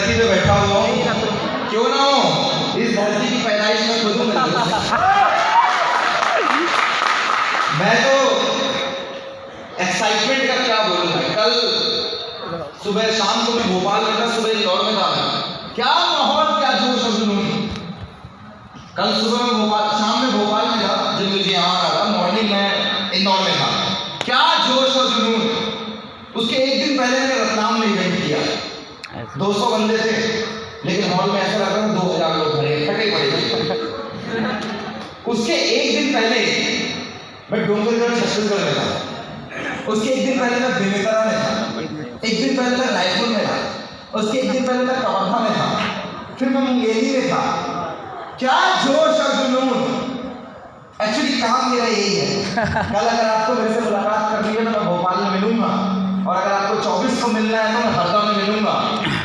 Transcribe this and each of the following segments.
धरती पे बैठा हुआ हूँ, क्यों ना हो इस धरती की पैदाइश में खुद हूँ। मैं तो एक्साइटमेंट का क्या बोलूँ। कल सुबह शाम को मैं भोपाल में था, सुबह इंदौर में था। क्या माहौल, क्या जोश और जुनून। कल सुबह में भोपाल, शाम में भोपाल में था, जब मुझे यहाँ आ रहा, मॉर्निंग में इंदौर में था। क्या जोश और जुनून। उसके एक दिन पहले मैंने रतलाम में इवेंट किया, 200 बंदे थे, लेकिन हॉल में ऐसा लग रहा 2000 लोग खड़े फटे पड़े। उसके एक दिन पहले मैं डोंगरगढ़ छत्तीसगढ़ में था, उसके एक दिन पहले मैं बेमेतरा में था, एक दिन पहले मैं रायपुर में था, उसके एक दिन पहले मैं कवर्धा में था, फिर मैं मुंगेली में था। क्या जोश और जुनून। एक्चुअली काम मेरा यही है। कल अगर आपको मेरे से मुलाकात करनी है तो मैं भोपाल में मिलूंगा, और अगर आपको 24 को मिलना है तो मैं हरदा में मिलूंगा,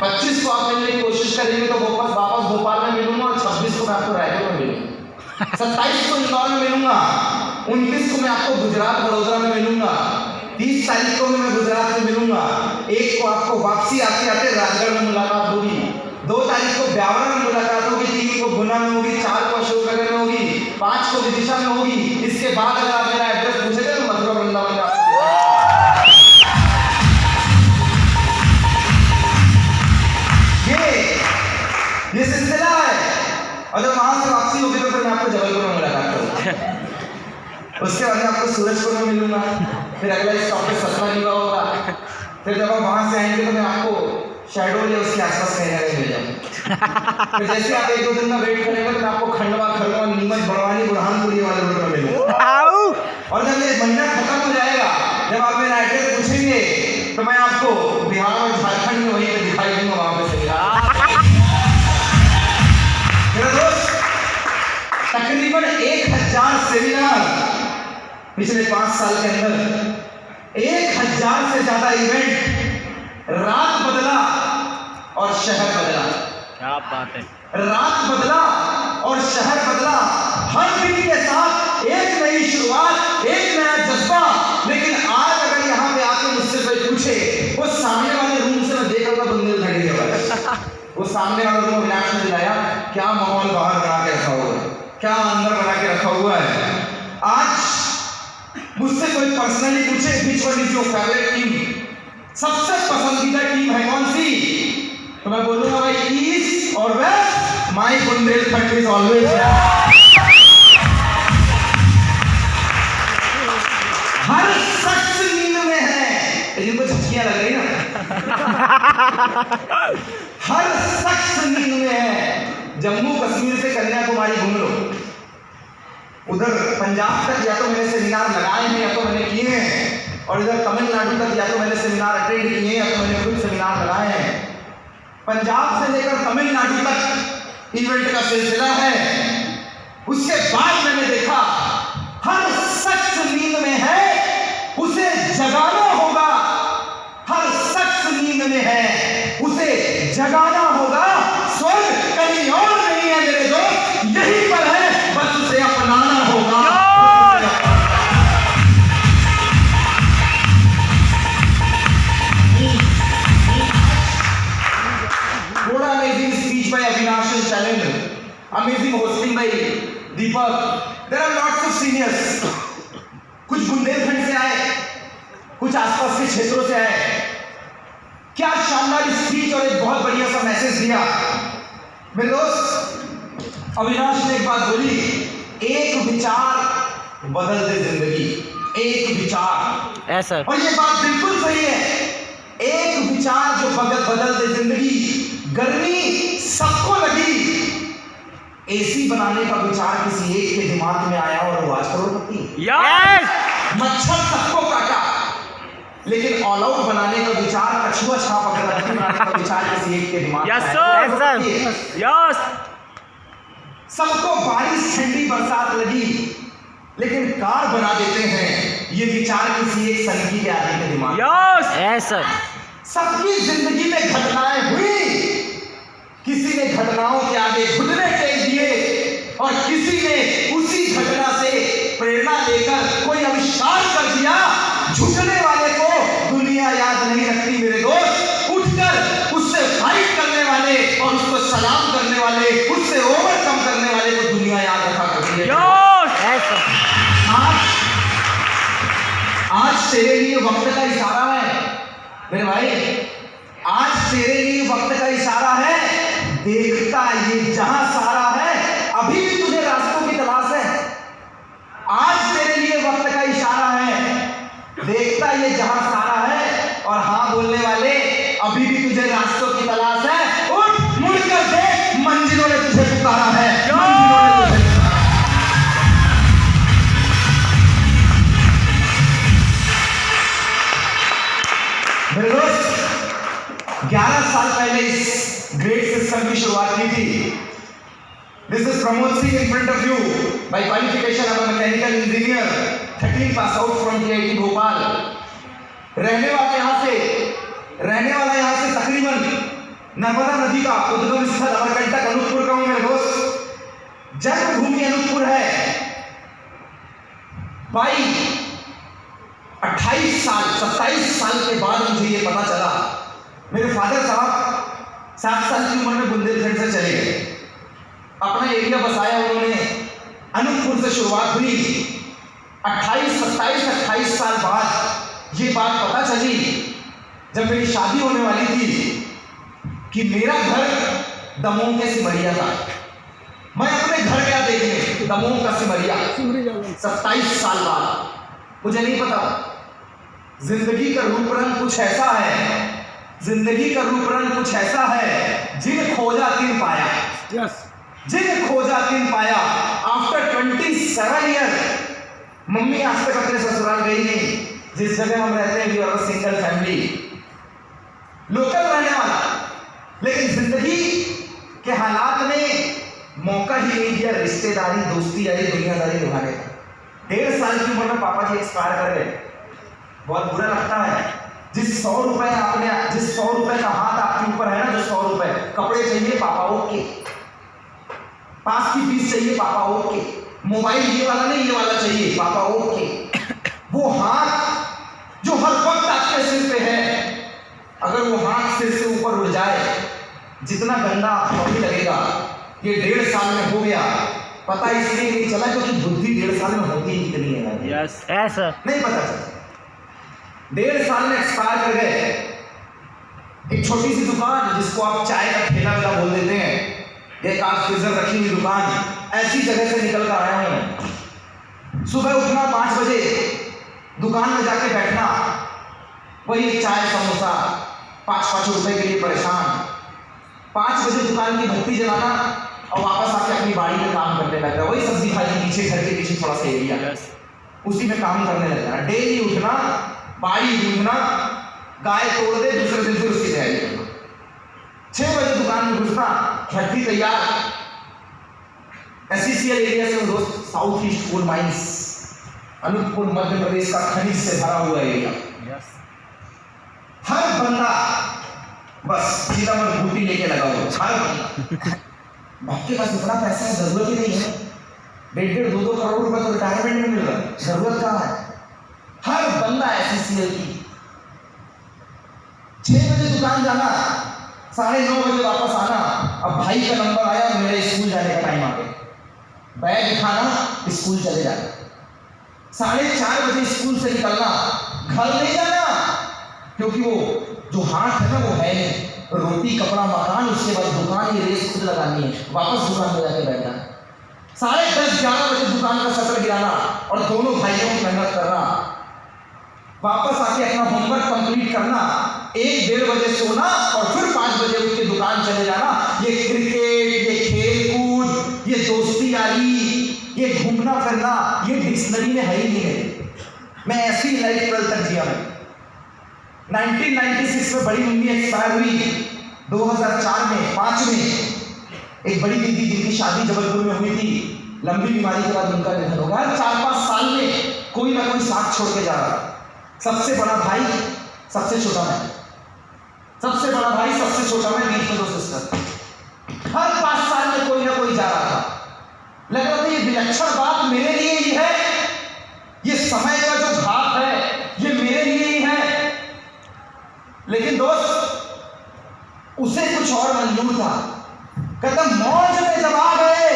25 को आप मिलने की कोशिश करेंगे तो वापस भोपाल में मिलूंगा, और 26 को मैं आपको रायपुर में मिलूंगा, 27 को इंदौर में मिलूंगा, 29 को मैं आपको गुजरात वडोदरा में मिलूंगा, 30 तारीख को मैं गुजरात में मिलूंगा, 1 को आपको वापसी आते आते राजगढ़ में मुलाकात होगी, 2 तारीख को ब्यावरा में मुलाकात होगी, 3 को गुना में होगी, 4 को अशोकनगर में होगी, 5 को विदिशा में होगी। इसके बाद अगर आप मेरा एड्रेस पूछेंगे तो मथुरा वृंदावन में ये सिलसिला है। और जब वहां से वापसी होगी तो फिर मैं आपको जबलपुर में मुलाकात करूंगा, उसके बाद मैं आपको सूरजपुर में मिलूंगा, फिर अगला स्टॉप पे सतना रीवा होगा, फिर जब आप वहां से आएंगे तो मैं आपको शहडोल या उसके आसपास कहीं ना कहीं मिल जाऊंगा। फिर जैसे आप 1-2 दिन का वेट करेंगे तो मैं आपको खंडवा, खरगोन, नीमच, बड़वानी, बुरहानपुर वाले रोड में मिलूंगा। और जब ये महीना खत्म हो जाएगा, जब आप मेरा एड्रेस पूछेंगे तो मैं आपको बिहार और झारखंड में वहीं पे दिखाई दूंगा, वहां पे से। मेरा दोस्त, तकरीबन 1000 सेमिनार पिछले 5 साल के अंदर, 1000 से ज्यादा इवेंट। रात बदला और शहर बदला। क्या बात है। रात बदला और शहर बदला। हर दिन के साथ एक नई शुरुआत, एक नया जज्बा। लेकिन आज अगर यहाँ पे आके मुझसे कोई पूछे, वो सामने वाले रूम से मैं देख रहा था बंदे खड़े हैं, वो सामने वाला रूम विनाश ने दिलाया, क्या माहौल बाहर बना के रखा हुआ है, क्या अंदर बना के रखा हुआ है। आज मुझसे कोई पर्सनली पूछे, which one is your favourite team, सबसे पसंदीदा टीम है कौन सी, तो मैं बोलूंगा भाई ईस्ट और west, my Bundelkhand is always. हर शख्स नींद में है, जिनको झपकियां लग रही ना, हर शख्स नींद में है। जम्मू कश्मीर से कन्याकुमारी घूम लो, उधर पंजाब तक या तो मैंने सेमिनार लगाए हैं या तो मैंने किए हैं, और इधर तमिलनाडु तक या तो मैंने सेमिनार अटेंड किए हैं या तो मैंने खुद सेमिनार लगाए हैं। पंजाब से लेकर तमिलनाडु तक इवेंट का सिलसिला है। उसके बाद मैंने देखा हर शख्स नींद में है, उसे जगाना होगा। हर शख्स नींद में है, उसे जगाना होगा। स्वर्ग कहीं और नहीं है मेरे दोस्त, यहीं पर है, बस उसे अपनाना होगा। थोड़ा amazing speech by Avinash challenge, amazing hosting by Deepak. There are lots of seniors, कुछ बुंदेलखंड से आए, कुछ आसपास के क्षेत्रों से आए। क्या शानदार स्पीच और एक बहुत बढ़िया सा मैसेज दिया। मेरे दोस्त, अविनाश ने एक बात बोली, एक विचार बदल दे जिंदगी, एक विचार ऐसा, और ये बात बिल्कुल सही है। एक विचार जो बदल दे जिंदगी। गर्मी सबको लगी, एसी बनाने का विचार किसी एक के दिमाग में आया और वो आज करोड़पति। मच्छर सबको काटा, लेकिन ऑल आउट बनाने का विचार, कछुआ छाप अगरबत्ती बनाने का विचार किसी एक के दिमाग में आया। सबको बारिश, ठंडी, बरसात लगी, लेकिन कार बना देते हैं, ये विचार किसी एक सनकी के आदमी के दिमाग में। सबकी जिंदगी में घटनाएं हुई, किसी ने घटनाओं के आगे घुटने टेक दिए और किसी ने उसी घटना से प्रेरणा लेकर कोई आविष्कार कर दिया। झुकने वाले को दुनिया याद नहीं रखती मेरे दोस्त, उठकर उससे फाइट करने वाले भाई आज तेरे लिए वक्त का इशारा है, देखता ये जहां सारा है, अभी भी तुझे रास्तों की तलाश है। आज तेरे लिए वक्त का इशारा है, देखता ये जहां सारा है, और हाँ बोलने वाले अभी भी तुझे रास्तों की तलाश है। उठ मुड़कर देख, मंजिलों ने तुझे पुकारा है, मंजिलों ने तुझे। मेरे दोस्त 11 साल पहले इस ग्रेड सिस्टम की शुरुआत की थी। This is Pramod Singh in front of you by qualification I am mechanical engineer, 13 pass out from IIT Bhopal. रहने वाला यहाँ से तकरीबन नर्मदा नदी का उद्गम स्थल अमरकंटक अनूपपुर का हूं मेरे दोस्त। जन्मभूमि अनूपपुर है। भाई 28 साल 27 साल के बाद मुझे ये पता चला, मेरे फादर साहब 7 साल की उम्र में बुंदेलखंड से चले गए, अपना एरिया बसाया उन्होंने, अनूपपुर से शुरुआत हुई। 28 साल बाद ये बात पता चली जब मेरी शादी होने वाली थी कि मेरा घर दमोह के सिमरिया था। मैं अपने घर गया देखने, दमोह का सिमरिया। 27 साल बाद मुझे नहीं पता जिंदगी का रूप रंग कुछ ऐसा है, जिंदगी का रूप रंग कुछ ऐसा है, जिन खोजा तिन पाया। जिन खोजा तिन पाया। आफ्टर 27 ईयर मम्मी आज तक अपने ससुराल गई नहीं। जिस जगह हम रहते हैं, we are a single family, local रहने वाला, लेकिन जिंदगी के हालात ने मौका ही नहीं दिया रिश्तेदारी, दोस्ती यारी, दुनियादारी निभाने का। 1.5 साल की उम्र में पापा जी एक्सपायर कर गए। बहुत बुरा लगता है। जिस 100 रुपए का हाथ आपके ऊपर है ना, जो 100 रुपए कपड़े चाहिए पापा ओके, पास की फीस चाहिए पापा ओके, मोबाइल ये वाला नहीं ये वाला चाहिए पापा ओके। वो हाथ जो हर वक्त आपके सिर पे है, अगर वो हाथ सिर से ऊपर उड़ जाए, जितना गंदा आपको भी लगेगा। ये 1.5 साल में हो गया, पता इसलिए नहीं चला क्योंकि बुद्धि 1.5 साल में होती ही कितनी है। यस ऐसा नहीं पता चला। 1.5 साल में एक्सपायर कर गए। एक छोटी सी दुकान जिसको आप चाय का ठेला वेला बोल देते हैं, एक आध फ्रीजर रखी हुई दुकान, ऐसी जगह से निकल कर आया हूं। सुबह उठना 5 बजे, दुकान में जाके बैठना, वही चाय समोसा 5-5 रुपए के लिए परेशान। 5 बजे दुकान की बत्ती जलाना और वापस आके अपनी बाड़ी में काम करने लगना। वही सब्जी भाजी पीछे, घर के पीछे थोड़ा सा एरिया, उसी में काम करने लगना। डेली उठना, बाड़ी ढूंढना, गाय तोड़ दे, दूसरे दिन फिर उसकी तैयारी करना। 6 बजे दुकान में घुसना, भट्टी तैयार। एससीसीएल एरिया से दोस्त, south east coal mines, Anuppur Madhya Pradesh का खनिज से भरा हुआ एरिया। हर बंदा बस सीधा मन बूटी लेके लगा हुआ। हर बंदा आपके पास इतना पैसा है, जरूरत ही नहीं है। 1.5-2 करोड़ रुपए तो रिटायरमेंट में मिल रहा है, जरूरत कहाँ है। हर बंदा एससीसीएल की। 6 बजे दुकान जाना, 9:30 बजे वापस आना। अब भाई का नंबर आया, मेरे स्कूल जाने का टाइम आ गया, बैग उठाना, स्कूल चले जाना। 4:30 बजे स्कूल से निकलना, घर नहीं जाना क्योंकि वो जो हाथ है ना वो है नहीं, रोटी कपड़ा मकान, उसके बाद दुकान, ये रेस खुद लगानी है, वापस दुकान में जाके बैठना। 10:30-11 बजे दुकान का शटर गिराना और दोनों भाइयों की मेहनत करना, वापस आके अपना होमवर्क कंप्लीट करना, 1-1:30 बजे सोना और फिर 5 बजे उठ के दुकान चले जाना। ये क्रिकेट, ये खेल कूद, ये दोस्ती यारी, ये घूमना फिरना, ये डिक्शनरी में है ही नहीं है। मैं ऐसी लाइफ तक जिया मैं। 1996 में बड़ी मम्मी एक्सपायर हुई। 2004 में 5 में एक बड़ी दीदी जिनकी शादी जबलपुर में हुई थी, लंबी बीमारी के बाद उनका निधन हो गया। 4-5 साल में कोई ना कोई साथ छोड़ के जा रहा। सबसे बड़ा भाई, सबसे छोटा मैं, सबसे बड़ा भाई, सबसे छोटा मैं, बीच में 2 सिस्टर। हर 5 साल में कोई ना कोई जा रहा था। लग रहा था ये विलक्षण बात मेरे लिए ही है, ये समय का जो घात है ये मेरे लिए ही है। लेकिन दोस्त उसे कुछ और मंजूर था। कहता मौज में जब आ गए,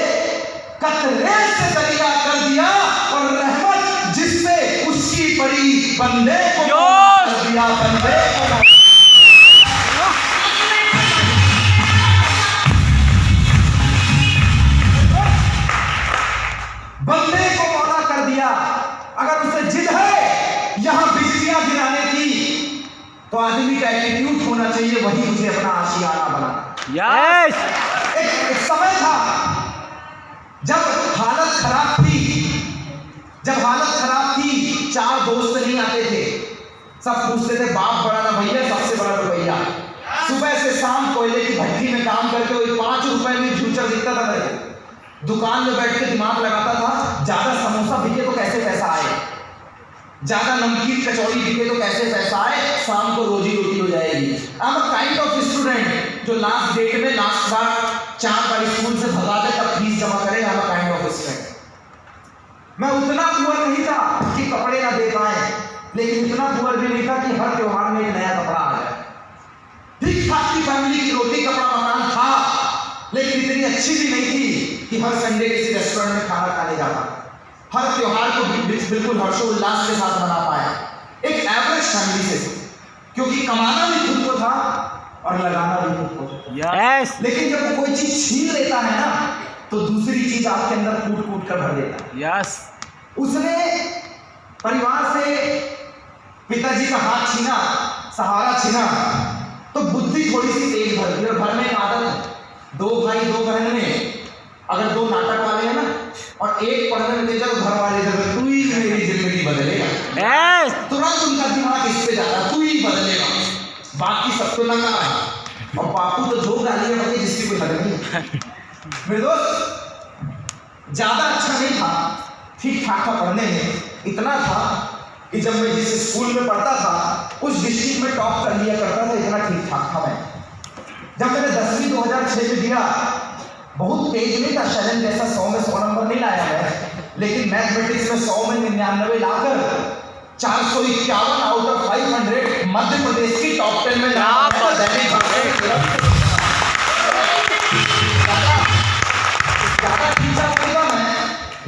कतरे से दरिया कर दिया, और रहमत जिस पे उसकी पड़ी, बंदे को कर दिया, बंदे को। आदमी का एटीट्यूड होना चाहिए, वही मुझे अपना आशियाना बना। यस। एक समय था जब हालत खराब थी, चार दोस्त नहीं आते थे, सब पूछते थे बाप बड़ा ना भैया, सबसे बड़ा रुपया। सुबह से शाम कोयले की भट्टी में काम करके वही 5 रुपए में फ्यूचर दिखता था मेरे। दुकान में बैठ के दिमाग लगाता था, ज्यादा समोसा बिके तो कैसे पैसा आए, ज्यादा नमकीन कचौड़ी बिके तो कैसे पैसा आए, शाम को रोजी रोटी हो जाएगी। आई am a kind of student जो लास्ट डेट में लास्ट बार 4 बार स्कूल से भगा दे तब फीस जमा करे। आई am a kind of student. मैं उतना पुअर नहीं था कि कपड़े ना दे पाए, लेकिन इतना पुअर भी नहीं था कि हर त्योहार में एक नया कपड़ा आ जाए। ठीक ठाक की फैमिली की रोटी कपड़ा मकान था, लेकिन इतनी अच्छी भी नहीं थी कि हर संडे किसी रेस्टोरेंट में खाना खाने जाता, हर त्योहार को बिल्कुल हर्षोल्लास के साथ मना पाए। एक एवरेज फैमिली से, क्योंकि कमाना भी खुद को था और लगाना भी खुद को। यस। लेकिन जब वो कोई चीज छीन लेता है ना, तो दूसरी चीज आपके अंदर कूट कूट कर भर देता है। यस। उसने परिवार से पिताजी का हाथ छीना, सहारा छीना, तो बुद्धि थोड़ी सी तेज भर गई। और घर में एक आदत है, 2 भाई 2 बहन में अगर 2 नाटक वाले हैं ना और एक पढ़ने में तेज है, तो घर वाले जब तू ही मेरी जिंदगी बदलेगा, यस, तुरंत उनका दिमाग इस पे जाता, तू ही बदलेगा, बाकी सब तो लगा है। और बापू तो जो गालियां बनी जिसकी कोई हद नहीं। मेरे दोस्त ज्यादा अच्छा नहीं था, ठीक ठाक था पढ़ने में। इतना था कि जब मैं जिस स्कूल में पढ़ता था उस डिस्ट्रिक्ट में टॉप कर लिया करता था, इतना ठीक ठाक था मैं। जब मैंने 10वीं 2006 में दिया, बहुत तेज नहीं था, शरण जैसा 100 में 100 नंबर नहीं लाया मैं, लेकिन मैथमेटिक्स में 100 में 99 लाकर 451 आउट ऑफ 500 मध्य प्रदेश की टॉप 10 में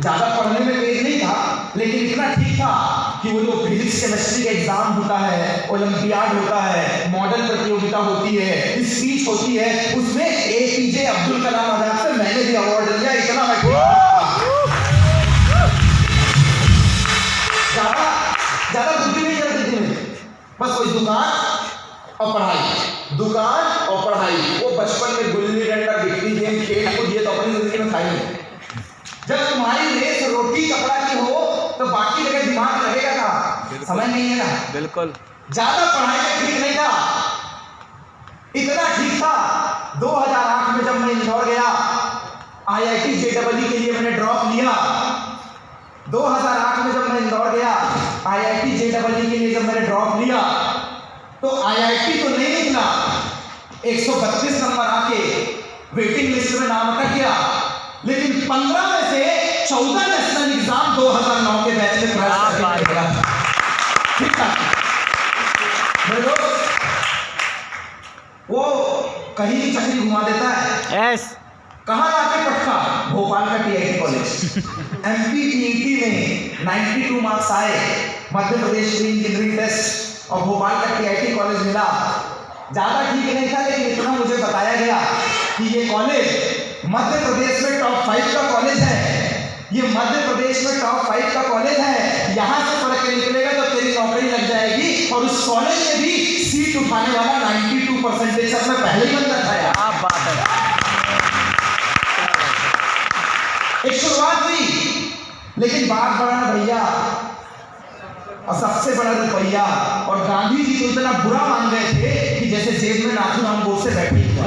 ज्यादा पढ़ने में तेज नहीं था, लेकिन इतना ठीक था कि वो जो फिजिक्स केमिस्ट्री का एग्जाम होता है, ओलंपियाड होता है, मॉडल प्रतियोगिता होती है, स्पीच होती है, उसमें एपीजे अब्दुल कलाम आजाद से मैंने भी अवार्ड लिया। इतना मैं ज्यादा बुद्धि नहीं चलती थी मेरी, बस वही दुकान और पढ़ाई। वो बचपन में गुल्ली डंडा गिट्टी गेम खेल कूद ये तो अपनी जिंदगी में खाई नहीं। जब तुम्हारी रेस रोटी कपड़ा की हो तो बाकी जगह दिमाग लगेगा का, समझ नहीं है ना। बिल्कुल। ज्यादा पढ़ाई में ठीक नहीं था, इतना ठीक था 2008 में जब मैं इंदौर गया, IIT JEE के लिए मैंने ड्रॉप लिया। 2008 में जब मैं इंदौर गया, IIT JEE के लिए जब मैंने ड्रॉप लिया, तो IIT तो नहीं निकला, 132 नंबर आके वेटिंग लिस्ट में नाम अटक गया, लेकिन 15 में से 14 नेशनल एग्जाम 2009 के बैच में क्रैश करके निकला। ठीक था मेरे दोस्त, वो कहीं भी चक्री घुमा देता है। यस। कहाँ आके पटका? भोपाल का TIT कॉलेज। MP TET में 92 मार्क्स आए, मध्य प्रदेश में इंजीनियरिंग टेस्ट और भोपाल का TIT कॉलेज मिला। ज्यादा ठीक नहीं था, लेकिन इतना मुझे बताया गया कि ये कॉलेज मध्य प्रदेश में टॉप 5 का कॉलेज है, ये मध्य प्रदेश में टॉप 5 का कॉलेज है, यहाँ से पढ़ के निकलेगा तो तेरी नौकरी लग जाएगी। और उस कॉलेज में भी सीट उठाने वाला 92% सब में पहले ही बंदा था। यार क्या बात है। एक शुरुआत हुई, लेकिन बात बड़ा ना भैया, और सबसे बड़ा रुपया। और गांधी जी तो इतना बुरा मान गए थे कि जैसे जेब में नाथूराम गोडसे बैठी हुआ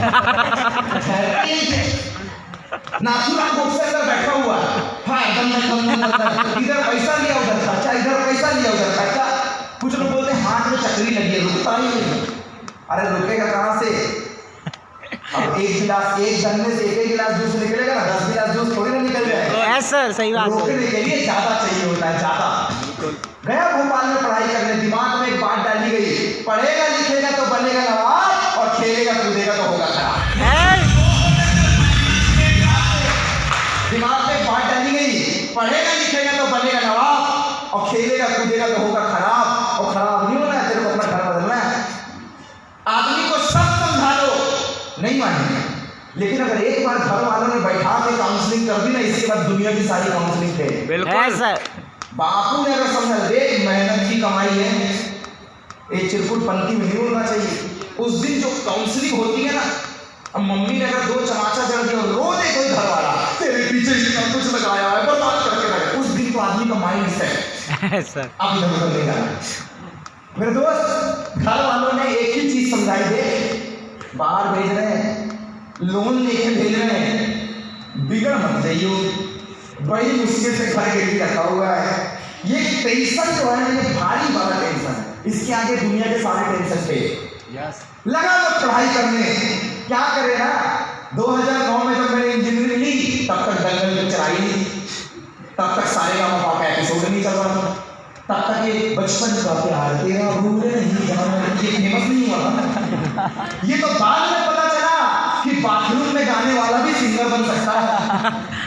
नाथूराम गोडसे अंदर बैठा हुआ इधर पैसा लिया उधर खर्चा, इधर पैसा लिया उधर खर्चा। कुछ लोग बोलते हाथ में चक्री लगी है, रुकता ही नहीं। अरे रुकेगा कहाँ से? अब एक गन्ने से एक गिलास जूस निकलेगा ना, 10 गिलास जूस थोड़ी ना निकल जाएगा। सर सही बात है। रोकने के लिए ज्यादा चाहिए होता है, ज्यादा। गया भोपाल में पढ़ाई करने, दिमाग में एक बात डाली गई, पढ़ेगा लिखेगा तो बनेगा नवाब और खेलेगा कूदेगा तो होगा खराब। दिमाग में एक बात डाली गई, पढ़ेगा लिखेगा तो बनेगा नवाब और खेलेगा कूदेगा तो होगा खराब। और खराब नहीं होना है, तेरे को अपना घर बदलना है। आदमी को सब समझा लो, नहीं मानेंगे, लेकिन अगर एक बार घर वालों ने बैठा के काउंसलिंग कर दी ना, इसके बाद दुनिया की सारी काउंसलिंग थे। बिल्कुल सर। बापू ने अगर समझा, देख मेहनत की कमाई है, एक चिरकुट पंक्ति में नहीं होना चाहिए। उस दिन जो काउंसलिंग होती है ना, अब मम्मी ने अगर 2 चमाचा जड़ दिया और रो दे कोई घर वाला, तेरे पीछे इतना कुछ लगाया है, बर्बाद करके लगे, उस दिन तो आदमी का माइंड सेट सर अब इधर उधर नहीं जाना। मेरे दोस्त, घर वालों ने एक ही चीज समझाई दे, बाहर भेज रहे हैं, लोन लेके भेज रहे हैं, बिगड़ मत जाइयो, बड़ी मुश्किल से घर गिरवी रखा हुआ है। ये टेंशन जो है ये भारी वाला टेंशन है, इसके आगे दुनिया के सारे टेंशन पे लगा मत पढ़ाई करने। क्या करे ना, 2009 में जब मैंने इंजीनियरिंग ली तब तक दंगल में चलाई नहीं, तब तक सारे गाँव का एपिसोड नहीं चल रहा था, तब तक ये बचपन का प्यार तेरा भूले नहीं जाना ये फेमस नहीं हुआ था। ये तो बाद में पता चला कि बाथरूम में गाने वाला भी सिंगर बन सकता है।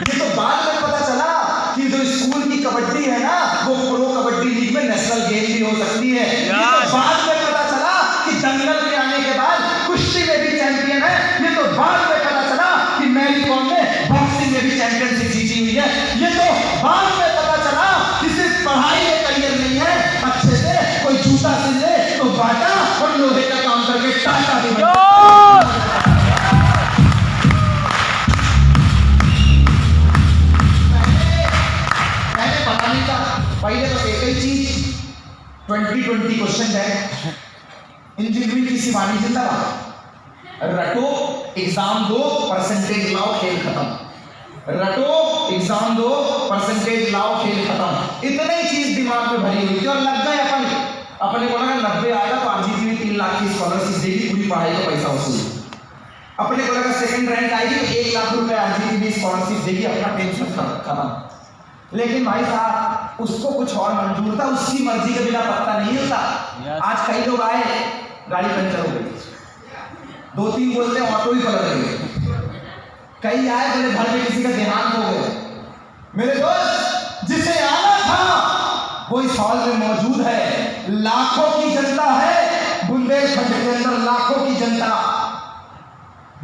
ये तो बाद में पता चला कि जो स्कूल की कबड्डी है ना वो प्रो कबड्डी लीग में नेशनल गेम भी हो सकती है। ये तो बाद में पता चला कि दंगल के आने के बाद कुश्ती में भी चैंपियन है। ये तो बाद में पता चला कि मैरी कॉम ने बॉक्सिंग में भी चैंपियनशिप जीती हुई है। ये तो बाद में पता चला कि सिर्फ पढ़ाई में करियर नहीं है, अच्छे से कोई जूता सिल ले तो बाटा और लोहे का काम करके टाटा भी बन। पहले तो एक ही चीज 2020 क्वेश्चन है, इंजीनियरिंग की शिवानी जिंदाबाद, रटो एग्जाम दो परसेंटेज लाओ खेल खत्म, रटो एग्जाम दो परसेंटेज लाओ खेल खत्म। इतने ही चीज दिमाग में भरी हुई थी और लग गए अपने को लगा 90 आएगा तो आरजीपी में 3 लाख की स्कॉलरशिप देगी, पूरी पढ़ाई का पैसा वसूल। अपने को लगा सेकंड रैंक आएगी तो 1 लाख रुपए आरजीपी में स्कॉलरशिप देगी, अपना टेंशन खत्म। लेकिन भाई साहब उसको कुछ और मंजूर था, उसकी मर्जी के बिना पत्ता नहीं होता। आज कई लोग आए, गाड़ी पंचर हो गई, 2-3 बोलते ऑटो ही पलट गए, कई आए बोले घर में किसी का देहांत हो गया। मेरे दोस्त, जिसे आना था वो इस हॉल में मौजूद है, लाखों की जनता है बुंदेलखंड के अंदर, लाखों की जनता,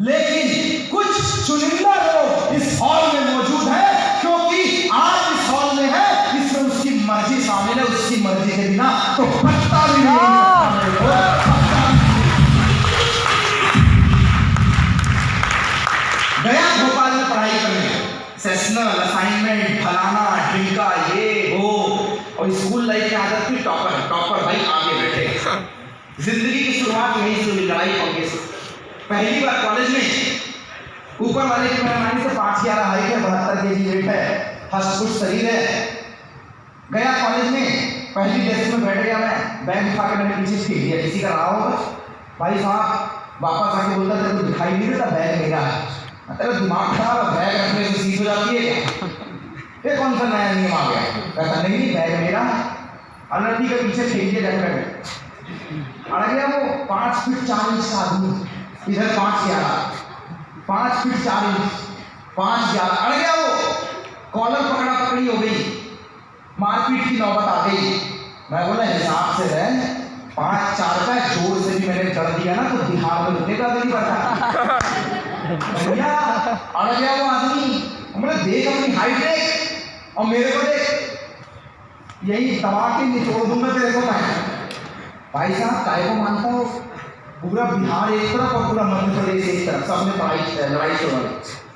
लेकिन कुछ चुनिंदा लोग इस हॉल में मौजूद है क्योंकि आज इस हॉल में है, इसमें उसकी मर्जी शामिल है, उसकी मर्जी के बिना तो पत्ता भी नहीं। गया भोपाल में पढ़ाई करने, सेशनल असाइनमेंट फलाना ढिंका ये वो, और स्कूल लाइफ में आदत थी टॉपर भाई आगे बैठे। जिंदगी की शुरुआत यहीं से हुई, लड़ाई पंगे से। पहली बार कॉलेज में ऊपर वाले की मेहरबानी से 5'11" हाइट है, 72 kg वेट है, हष्ट-पुष्ट शरीर है। गया कॉलेज में, पहली डेस्क में बैठ गया मैं, बैग उठा के मैंने पीछे फेंक दिया, किसी का रहा होगा। भाई साहब वापस आके बोलता तेरे को दिखाई नहीं देता बैग मेरा है, तेरा दिमाग खराब है, बैग रखने से सीख हो जाती है क्या? ये कौन सा नया नियम आ गया? कहता नहीं बैग मेरा है, अनर्टी के पीछे फेंक दिया जाकर। अड़ गया वो 5 फीट 4 इंच का आदमी, इधर 5 फीट 4 इंच 5'11", अड़ गया वो। कॉलर पकड़ा पकड़ी हो गई, मारपीट की नौबत आ गई। मैं बोला हिसाब से रह, 5'4" का जोर से भी मैंने जड़ दिया ना तो बिहार में रुकने का भी नहीं पड़ता। भैया अड़ गया वो आदमी, बोले देख अपनी हाइट देख और मेरे को देख, यही दबा के निचोड़ दूंगा तेरे को मैं। भाई साहब काय को मानता हो, पूरा बिहार एक तरफ और पूरा मध्य प्रदेश एक तरफ, सबने लड़ाई शुरू।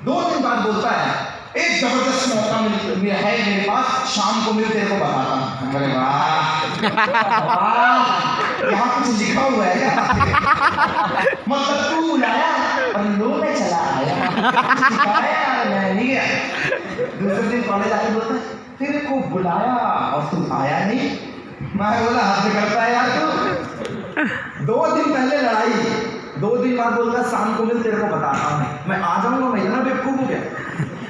2 दिन बाद बोलता है एक जबरदस्त मौका है मेरे पास, शाम को मिल तेरे को बताता हूँ। अरे वाह, यहाँ कुछ लिखा हुआ है क्या? मतलब तू बुलाया और लो में चला आया, मैं नहीं गया। दूसरे दिन कॉलेज आके बोलता है तेरे को बुलाया और तू आया नहीं। मैं बोला हद करता है यार तू। 2 दिन पहले लड़ाई, 2 दिन बाद बोलता शाम को मिल तेरे को बताता हूँ। मैं आ जाऊंगा, मैं इतना बेवकूफ हो गया,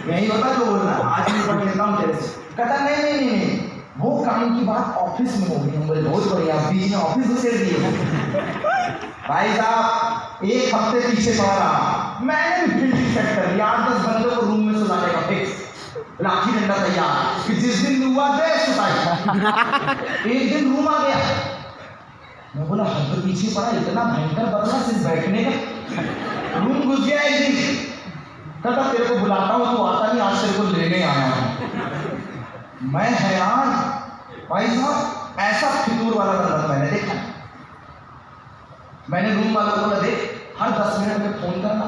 यही होता जो बोलना, आज भी पढ़ लेता हूँ तेरे से। कहता नहीं, वो काम की बात ऑफिस में होगी। हम बोले बहुत बढ़िया, बीच में ऑफिस घुसेड़ दिए। भाई साहब 1 हफ्ते पीछे पड़ा रहा, मैंने भी फील्डिंग सेट कर लिया, 8-10 बंदों को रूम में सुलाने का फिक्स, लाठी डंडा तैयार कि जिस दिन हुआ दे सुताई। एक दिन रूम आ गया, मैं बोला हद पीछे पड़ा, इतना भयंकर बदला सिर्फ बैठने का। रूम घुस गया एक दिन, कहता तेरे को बुलाता हूँ तू आता नहीं, आज तेरे को लेने आया हूँ। मैं हैरान, भाई साहब ऐसा फितूर वाला बंदा मैंने देखा। मैंने रूम वालों को बोला देख हर 10 मिनट में फोन करना,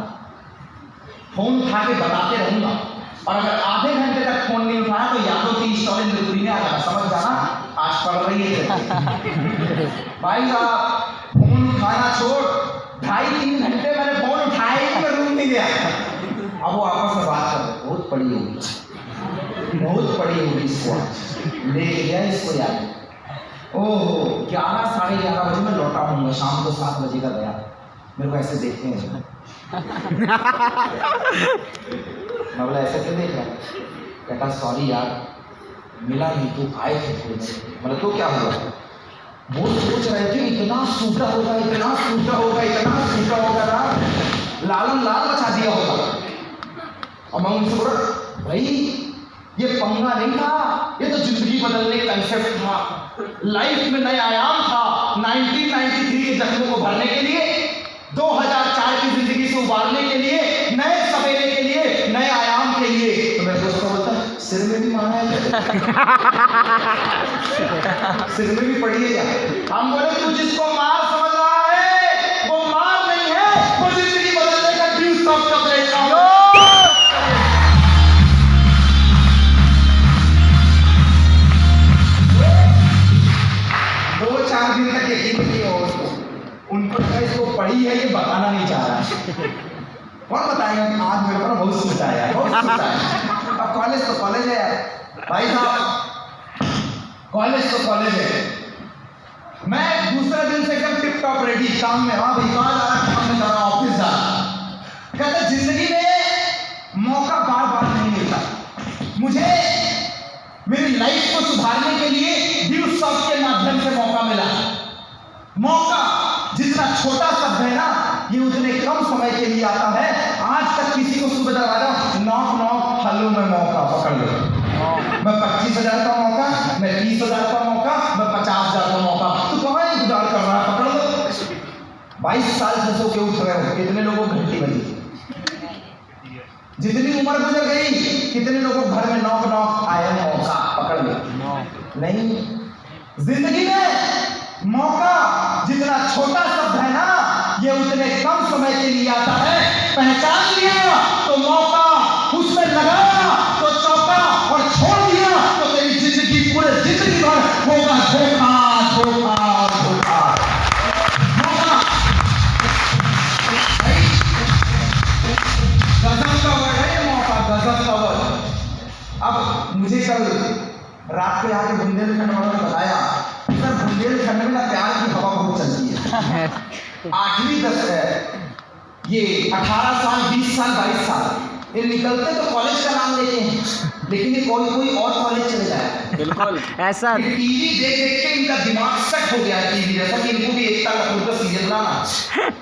फोन उठा के बताते रहूंगा, और अगर आधे घंटे तक फोन नहीं उठाया तो यादों की स्टोरी मिलती नहीं आ जाना, समझ जाना आज पढ़ रही है। भाई साहब फोन उठाना छोड़, 2.5-3 घंटे मैंने फोन उठाया ही मैं रूम नहीं गया। अब वो आपस में बात कर रहे, बहुत पड़ी होगी, बहुत पड़ी होगी इसको, लेके गया इसको याद। ओहो 11-11:30 बजे मैं लौटा हूँ, शाम को 7 बजे का गया। मेरे को ऐसे देखते हैं, मैं बोला ऐसे क्यों देख रहा है? कहता सॉरी यार मिला नहीं, तू आए थे थोड़ी देर। मतलब तो क्या हुआ? वो सोच रहे थे इतना सूखा होगा, इतना सूखा होगा, इतना सूखा होगा ना, लालन लाल मचा दिया होगा। और मैं उनसे बोला भाई ये पंगा नहीं था, ये तो जिंदगी बदलने का कंसेप्ट था, लाइफ में नया आयाम था। 1993 के जख्मों को भरने के लिए, 2004 की जिंदगी से उबारने के लिए, नए सवेरे के लिए, नए आयाम के लिए। तो मैं दोस्तों बोलता सिर में भी मारा है, सिर में भी पड़ी है क्या? हम बोले तू जिसको मार समझ रहा है वो मार नहीं है, वो जिंदगी बदलने का ड्यू स्टॉप का प्लेटफॉर्म। 2-4 दिन तक यकीन नहीं हो उनको, इसको पढ़ी है ये बताना नहीं चाह रहा। कौन बताएगा? आज मेरे को बहुत सोचा है यार, बहुत सोचा है। अब कॉलेज तो कॉलेज है यार भाई साहब, कॉलेज तो कॉलेज है। मैं दूसरे दिन से एकदम टिप टॉप रेडी, काम में, हाँ भाई कहाँ जा रहा है? काम में जा रहा, ऑफिस जा रहा। कहते जिंदगी में मौका बार बार नहीं मिलता, मुझे मेरी लाइफ को सुधारने के लिए ड्यू स्टॉप के माध्यम से मौका मिला। मौका जितना छोटा शब्द है ना, ये उतने कम समय के लिए आता है। आज तक किसी को सुबह दरवाजा नॉक नॉक हेलो में मौका पकड़ लो, मैं 25,000 का मौका, मैं 30,000 का मौका, मैं 50,000 का मौका, तो कहाँ इंतजार कर रहा है? पकड़ लो। 22 साल से सो के उठ रहे हो, कितने लोगों को घंटी बजी? जितनी उम्र गुजर गई कितने लोगों घर में नॉक नॉक आया, मौका पकड़ लो। नहीं, जिंदगी में मौका जितना छोटा शब्द है ना, ये उतने कम समय के लिए आता है। पहचान लिया तो मौका, उसमें लगाया तो चौका, और छोड़ दिया तो तेरी जिंदगी पूरे जिंदगी भर होगा धोखा धोखा धोखा। मौका गजब का वर्ड है ये, मौका गजब का वर्ड। अब मुझे कल रात के आके बुंदेलखंड वालों ने बताया सर बुंदेलखंड में प्यार की हवा बहुत चलती है। 8वीं 10 ये 18 साल 20 साल 22 साल ये निकलते तो कॉलेज का नाम लेते हैं, लेकिन ये कोई और कॉलेज चले जाए। बिल्कुल ऐसा टीवी देख देख के इनका दिमाग सेट हो गया है टीवी जैसा, कि इनको भी एकता कपूर का सीरियल बनाना,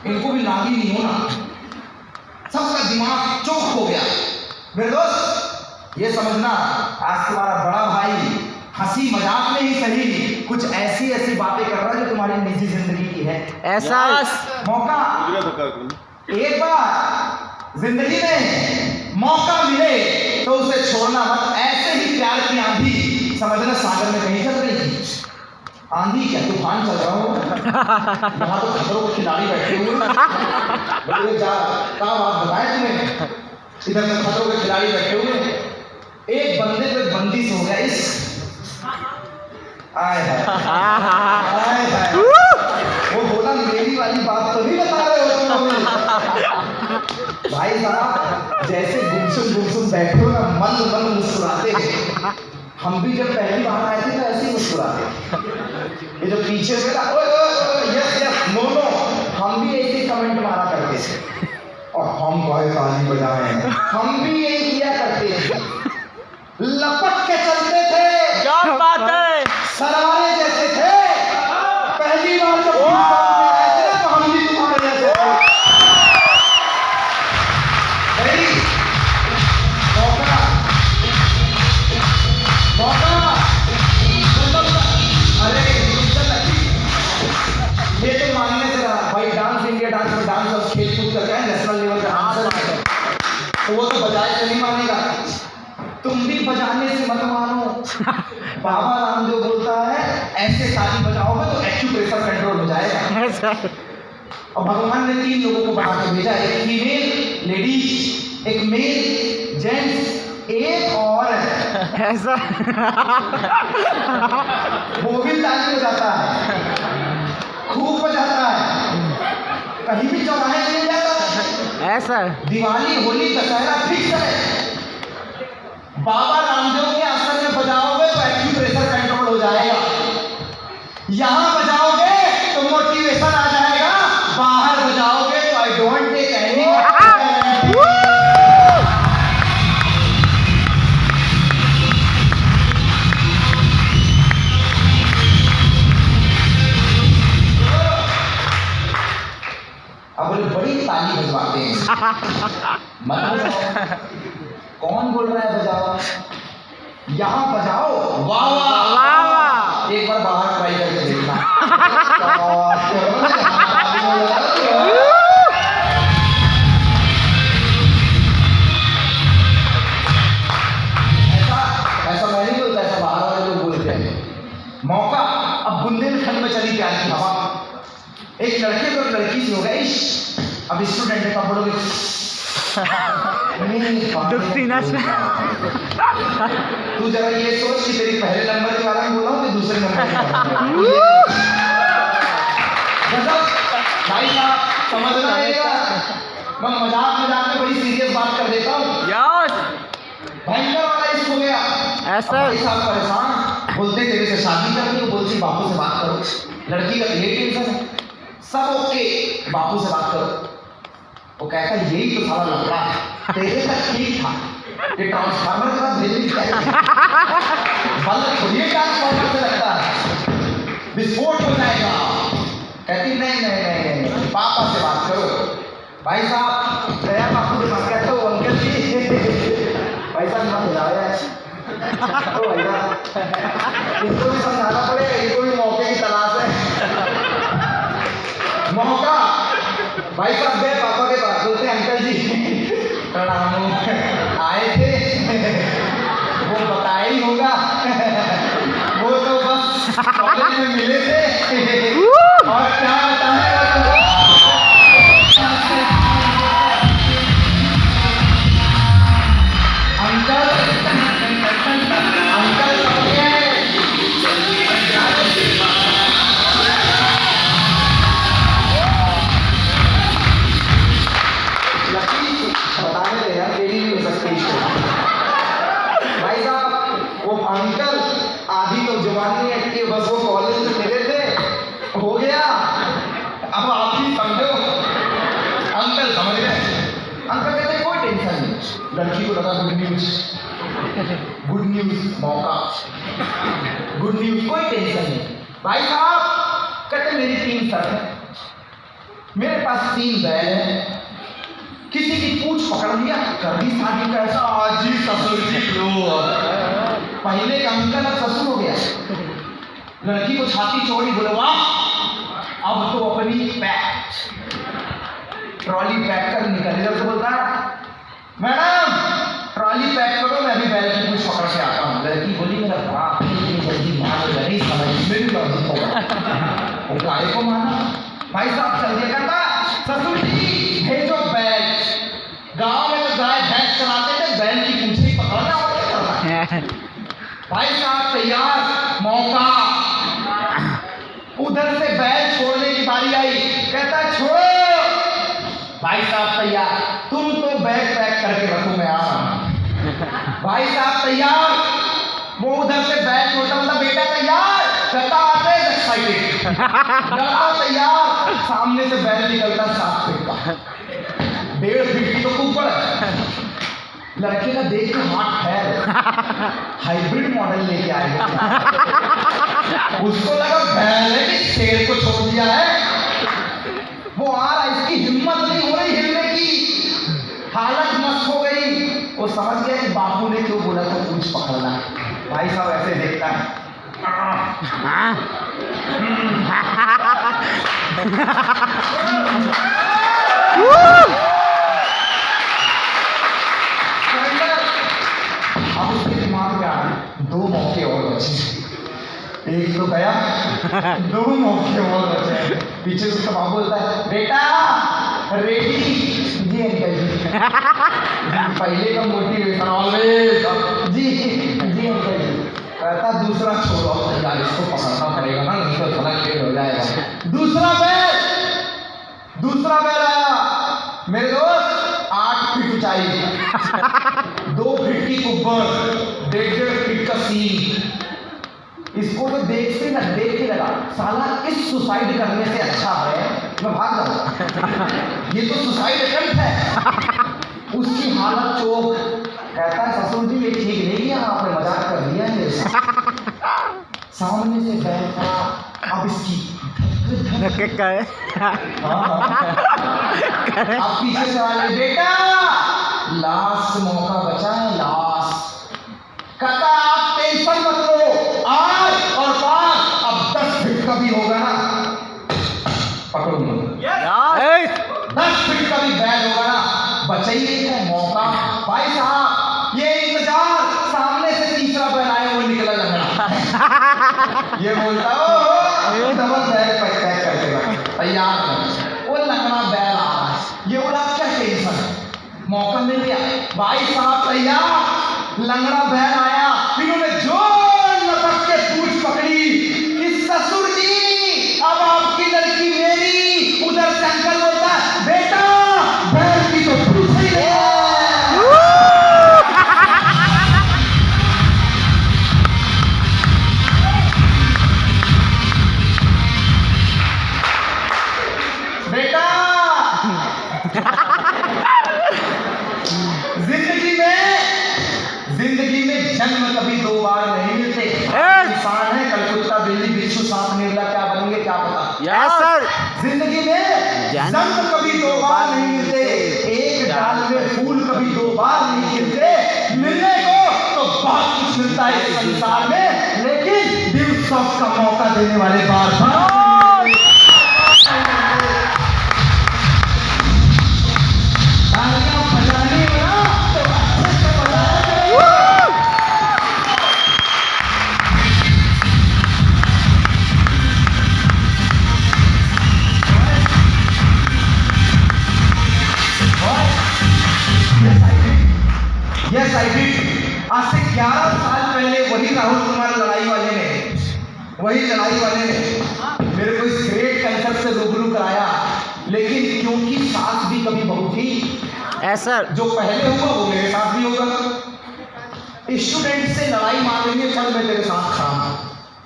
इनको भी नागी नहीं होना, सबका दिमाग चौक हो गया। मेरे दोस्त ये समझना, आज तुम्हारा बड़ा भाई हंसी मजाक में ही सही कुछ ऐसी ऐसी बातें कर रहा है जो तुम्हारी निजी जिंदगी की है। ऐसा मौका एक बार जिंदगी में मौका मिले तो उसे छोड़ना मत। ऐसे ही प्यार की आंधी समझना सागर में कहीं चल रही थी, आंधी क्या तूफान चल रहा हो, यहाँ तो खतरों के खिलाड़ी बैठे हुए क्या बात बताए तुम्हें, इधर तो खतरों के खिलाड़ी बैठे हुए, एक बंदे पे बंदिश हो गया इस आए हाय वो बोला मेरी वाली बात तो नहीं बता रहे हो भाई साहब, जैसे गुमसुम बैठे हो ना मन मन मुस्कुराते हैं। हम भी जब पहली बार आए थे तो ऐसे ही मुस्कुराते, ये जो पीछे से था यस यस नो नो, हम भी ऐसे कमेंट मारा करते थे, और हम कहे ताली बजाए, हम भी यही किया करते थे, लपट के चलते थे। क्या बात है, सरारे जैसे थे। पहली बार जब आए थे ना तो हम भी तुम्हारे जैसे थे। मौका अरे ये तो मानने से रहा भाई, डांस इंडिया डांस में डांस और खेल कूद का क्या है, नेशनल लेवल का आंसर है, तो वो तो बजाए से नहीं मानेगा। तुम भी बजाने से मत मानो, बाबा रामदेव बोलता है ऐसे ताली बजाओगे तो एक्यूप्रेशर कंट्रोल हो जाएगा। और भगवान ने 3 लोगों को बना के भेजा, एक फीमेल लेडीज, एक मेल जेंट्स, एक और ऐसा वो भी ताली बजाता है, खूब बजाता है, कहीं भी चौराहे मिल जाता है। ऐसा दिवाली, होली, दशहरा फिक्स है। बाबा रामदेव के आसन में बजाओगे तो एक्यूप्रेशर कंट्रोल हो जाएगा, यहां बजाओगे तो मोटिवेशन आ जाएगा, बाहर बजाओगे तो आई डोंट टेक एनी। अब बोले बड़ी ताली बजवाते हैं, मत बजाओ। कौन बोल रहा है बजाओ? यहाँ बजाओ, वाह वाह वाह। एक बार बाहर ट्राई करके देखना। ऐसा मैं नहीं बोलता, ऐसा बाहर वाले लोग बोलते हैं। मौका अब बुंदेलखंड में चली प्यार की हवा, एक लड़के को एक लड़की से हो गया इश्क। अब स्टूडेंट है तो बोलोगे दुखती नस में। तू जरा ये सोच कि तेरी पहले नंबर के बारे में बोला हूँ कि दूसरे नंबर के बारे में। मतलब भाई साहब समझना आएगा, मैं मजाक मजाक में बड़ी सीरियस बात कर देता हूँ। यस भयंकर वाला इश्क हो गया। ऐसा भाई साहब परेशान, बोलते तेरे से शादी करनी हो, बोलती बापू से बात करो। लड़की का ये टेंशन है, सब ओके, बापू से बात करो। वो कहता यही तो सारा लफड़ा है, तेरे तक ठीक था, ये ट्रांसफार्मर के पास भेजने की क्या बल्ब थोड़ी ट्रांसफार्मर से लगता है, विस्फोट हो जाएगा। कहती नहीं नहीं नहीं नहीं, पापा से बात करो। भाई साहब गया बापू से बात कहते हो, अंकल जी भाई साहब मत हिलाओ यार, तो भैया इनको भी समझाना पड़ेगा, इनको भी मौके की तलाश है। मौका भाई साहब गए पापा के पास, बोलते अंकल जी प्रणाम, आए थे, वो बताया ही होगा, वो तो बस कॉलेज में मिले थे और क्या बताएं। अंकल अंकल बताने दे यार, तेरी नहीं हो सकती। भाई साहब वो अंकल आधी तो जवानी है कि बस वो कॉलेज में मिले थे, हो गया, अब आप ही समझो। अंकल समझ गए, अंकल कहते कोई टेंशन नहीं। लड़की को लगा गुड न्यूज, गुड न्यूज, मौका, गुड न्यूज, कोई टेंशन नहीं। भाई साहब कहते मेरी 3 शर्त है, मेरे पास 3 बैल है, किसी की पूछ पकड़ लिया कर दी शादी। कैसा आज ही ससुर जी लो, पहले का अंकल अब ससुर हो गया। लड़की को छाती चौड़ी, बोले वाह अब तो अपनी पैक ट्रॉली पैक कर निकल। इधर से बोलता है मैडम ट्रॉली पैक करो, मैं अभी बैल की पूछ पकड़ के आता हूँ। लड़की बोली मेरा बाप इतनी जल्दी मान नहीं समझ में भी लॉजिक होगा, वो गाय को माना। भाई साहब चल दिया, कहता ससुर जी भेजो बैल। गांव में तो गाय भैंस चलाते थे, बैल की पूंछी पकड़ना और क्या करना। भाई साहब तैयार, मौका, उधर से बैल छोड़ने की बारी आई, कहता छोड़ो। भाई साहब तैयार, तुम तो बैग पैक करके रखो मैं आ रहा हूं। भाई साहब तैयार, वो उधर से बैग छोटा, मतलब बेटा तैयार, कहता आते एक्साइटेड, लड़का तैयार, सामने से बैल निकलता 7 फीट का, 1.5 फीट की तो ऊपर है। लड़के का देख के हाथ फैल, हाइब्रिड मॉडल लेके आएगा। उसको लगा बैल है कि शेर को छोड़ दिया है, वो आ रहा, इसकी हिम्मत नहीं हो रही हिलने की, हालत मस्त हो गई। वो समझ गया कि बापू ने क्यों बोला था पूछ पकड़ना। भाई साहब ऐसे देखता है, अब उसके दिमाग में आ 2 मौके और बचे। एक तो तो गया, 2 मौके और बचे हैं। पीछे से उसका बाप बोलता है बेटा रेडी जी अंकल जी। पहले का मोटिवेशन ऑलवेज जी जी अंकल जी। कहता दूसरा छोड़ो यार, इसको पकड़ना पड़ेगा ना, नहीं तो थोड़ा खेल हो जाएगा। दूसरा बैल आया मेरे दोस्त, 8 फीट ऊंचाई, 2 फीट की कुब्बर, 1.5 फीट का सीन। इसको तो देख के लगा साला इस सुसाइड करने से अच्छा है मैं भाग जाऊं। ये तो सुसाइड अटेम्प्ट है। उसकी हालत चोक। कहता है ससुर जी ये ठीक नहीं किया आपने, मजाक कर दिया मेरे साथ। सामने से बैल था, अब इसकी अब पीछे से वाले बेटा लास्ट मौका बचा है, लास्ट। कहता आप टेंशन मत लो, आज और पास अब 10 फीट का भी होगा ना, पकड़ूंगा 10 फीट का भी बैग होगा ना, बचाइए है मौका। भाई साहब ये इंतजार, सामने से तीसरा बैल आया वो निकला लंगड़ा। ये बोलता ओ डबल बैग पैक करके तैयार कर, वो लंगड़ा बैल आ रहा है। ये बोला क्या टेंशन, मौका मिल गया। भाई साहब तैयार, लंगड़ा बैल आया, इन्होंने जोर लपक के पूंछ पकड़ी कि ससुर जी अब आपकी लड़की मेरी। उधर से अंकल बोलता है बेटा बैल की तो पूंछ ही नहीं है। बेटा जिंदगी में जन्म कभी 2 बार नहीं मिलते। इंसान है कल कुत्ता बिल्ली बिच्छू सांप निर्ला क्या बनेंगे क्या पता। Yes sir. जिंदगी में जन्म कभी 2 बार नहीं मिलते, एक डाल में फूल कभी 2 बार नहीं खिलते। मिलने को तो बहुत कुछ मिलता है इस संसार में, लेकिन दिल सब का मौका देने वाले बार बार आज से 11 साल पहले वही राहुल कुमार लड़ाई वाले ने मेरे को इस ग्रेट कंसेप्ट से रूबरू कराया। लेकिन क्योंकि साथ भी कभी बहू थी, सर जो पहले हुआ वो मेरे साथ भी होगा। स्टूडेंट से लड़ाई मांग रही है, चल मैं तेरे साथ खड़ा हूँ।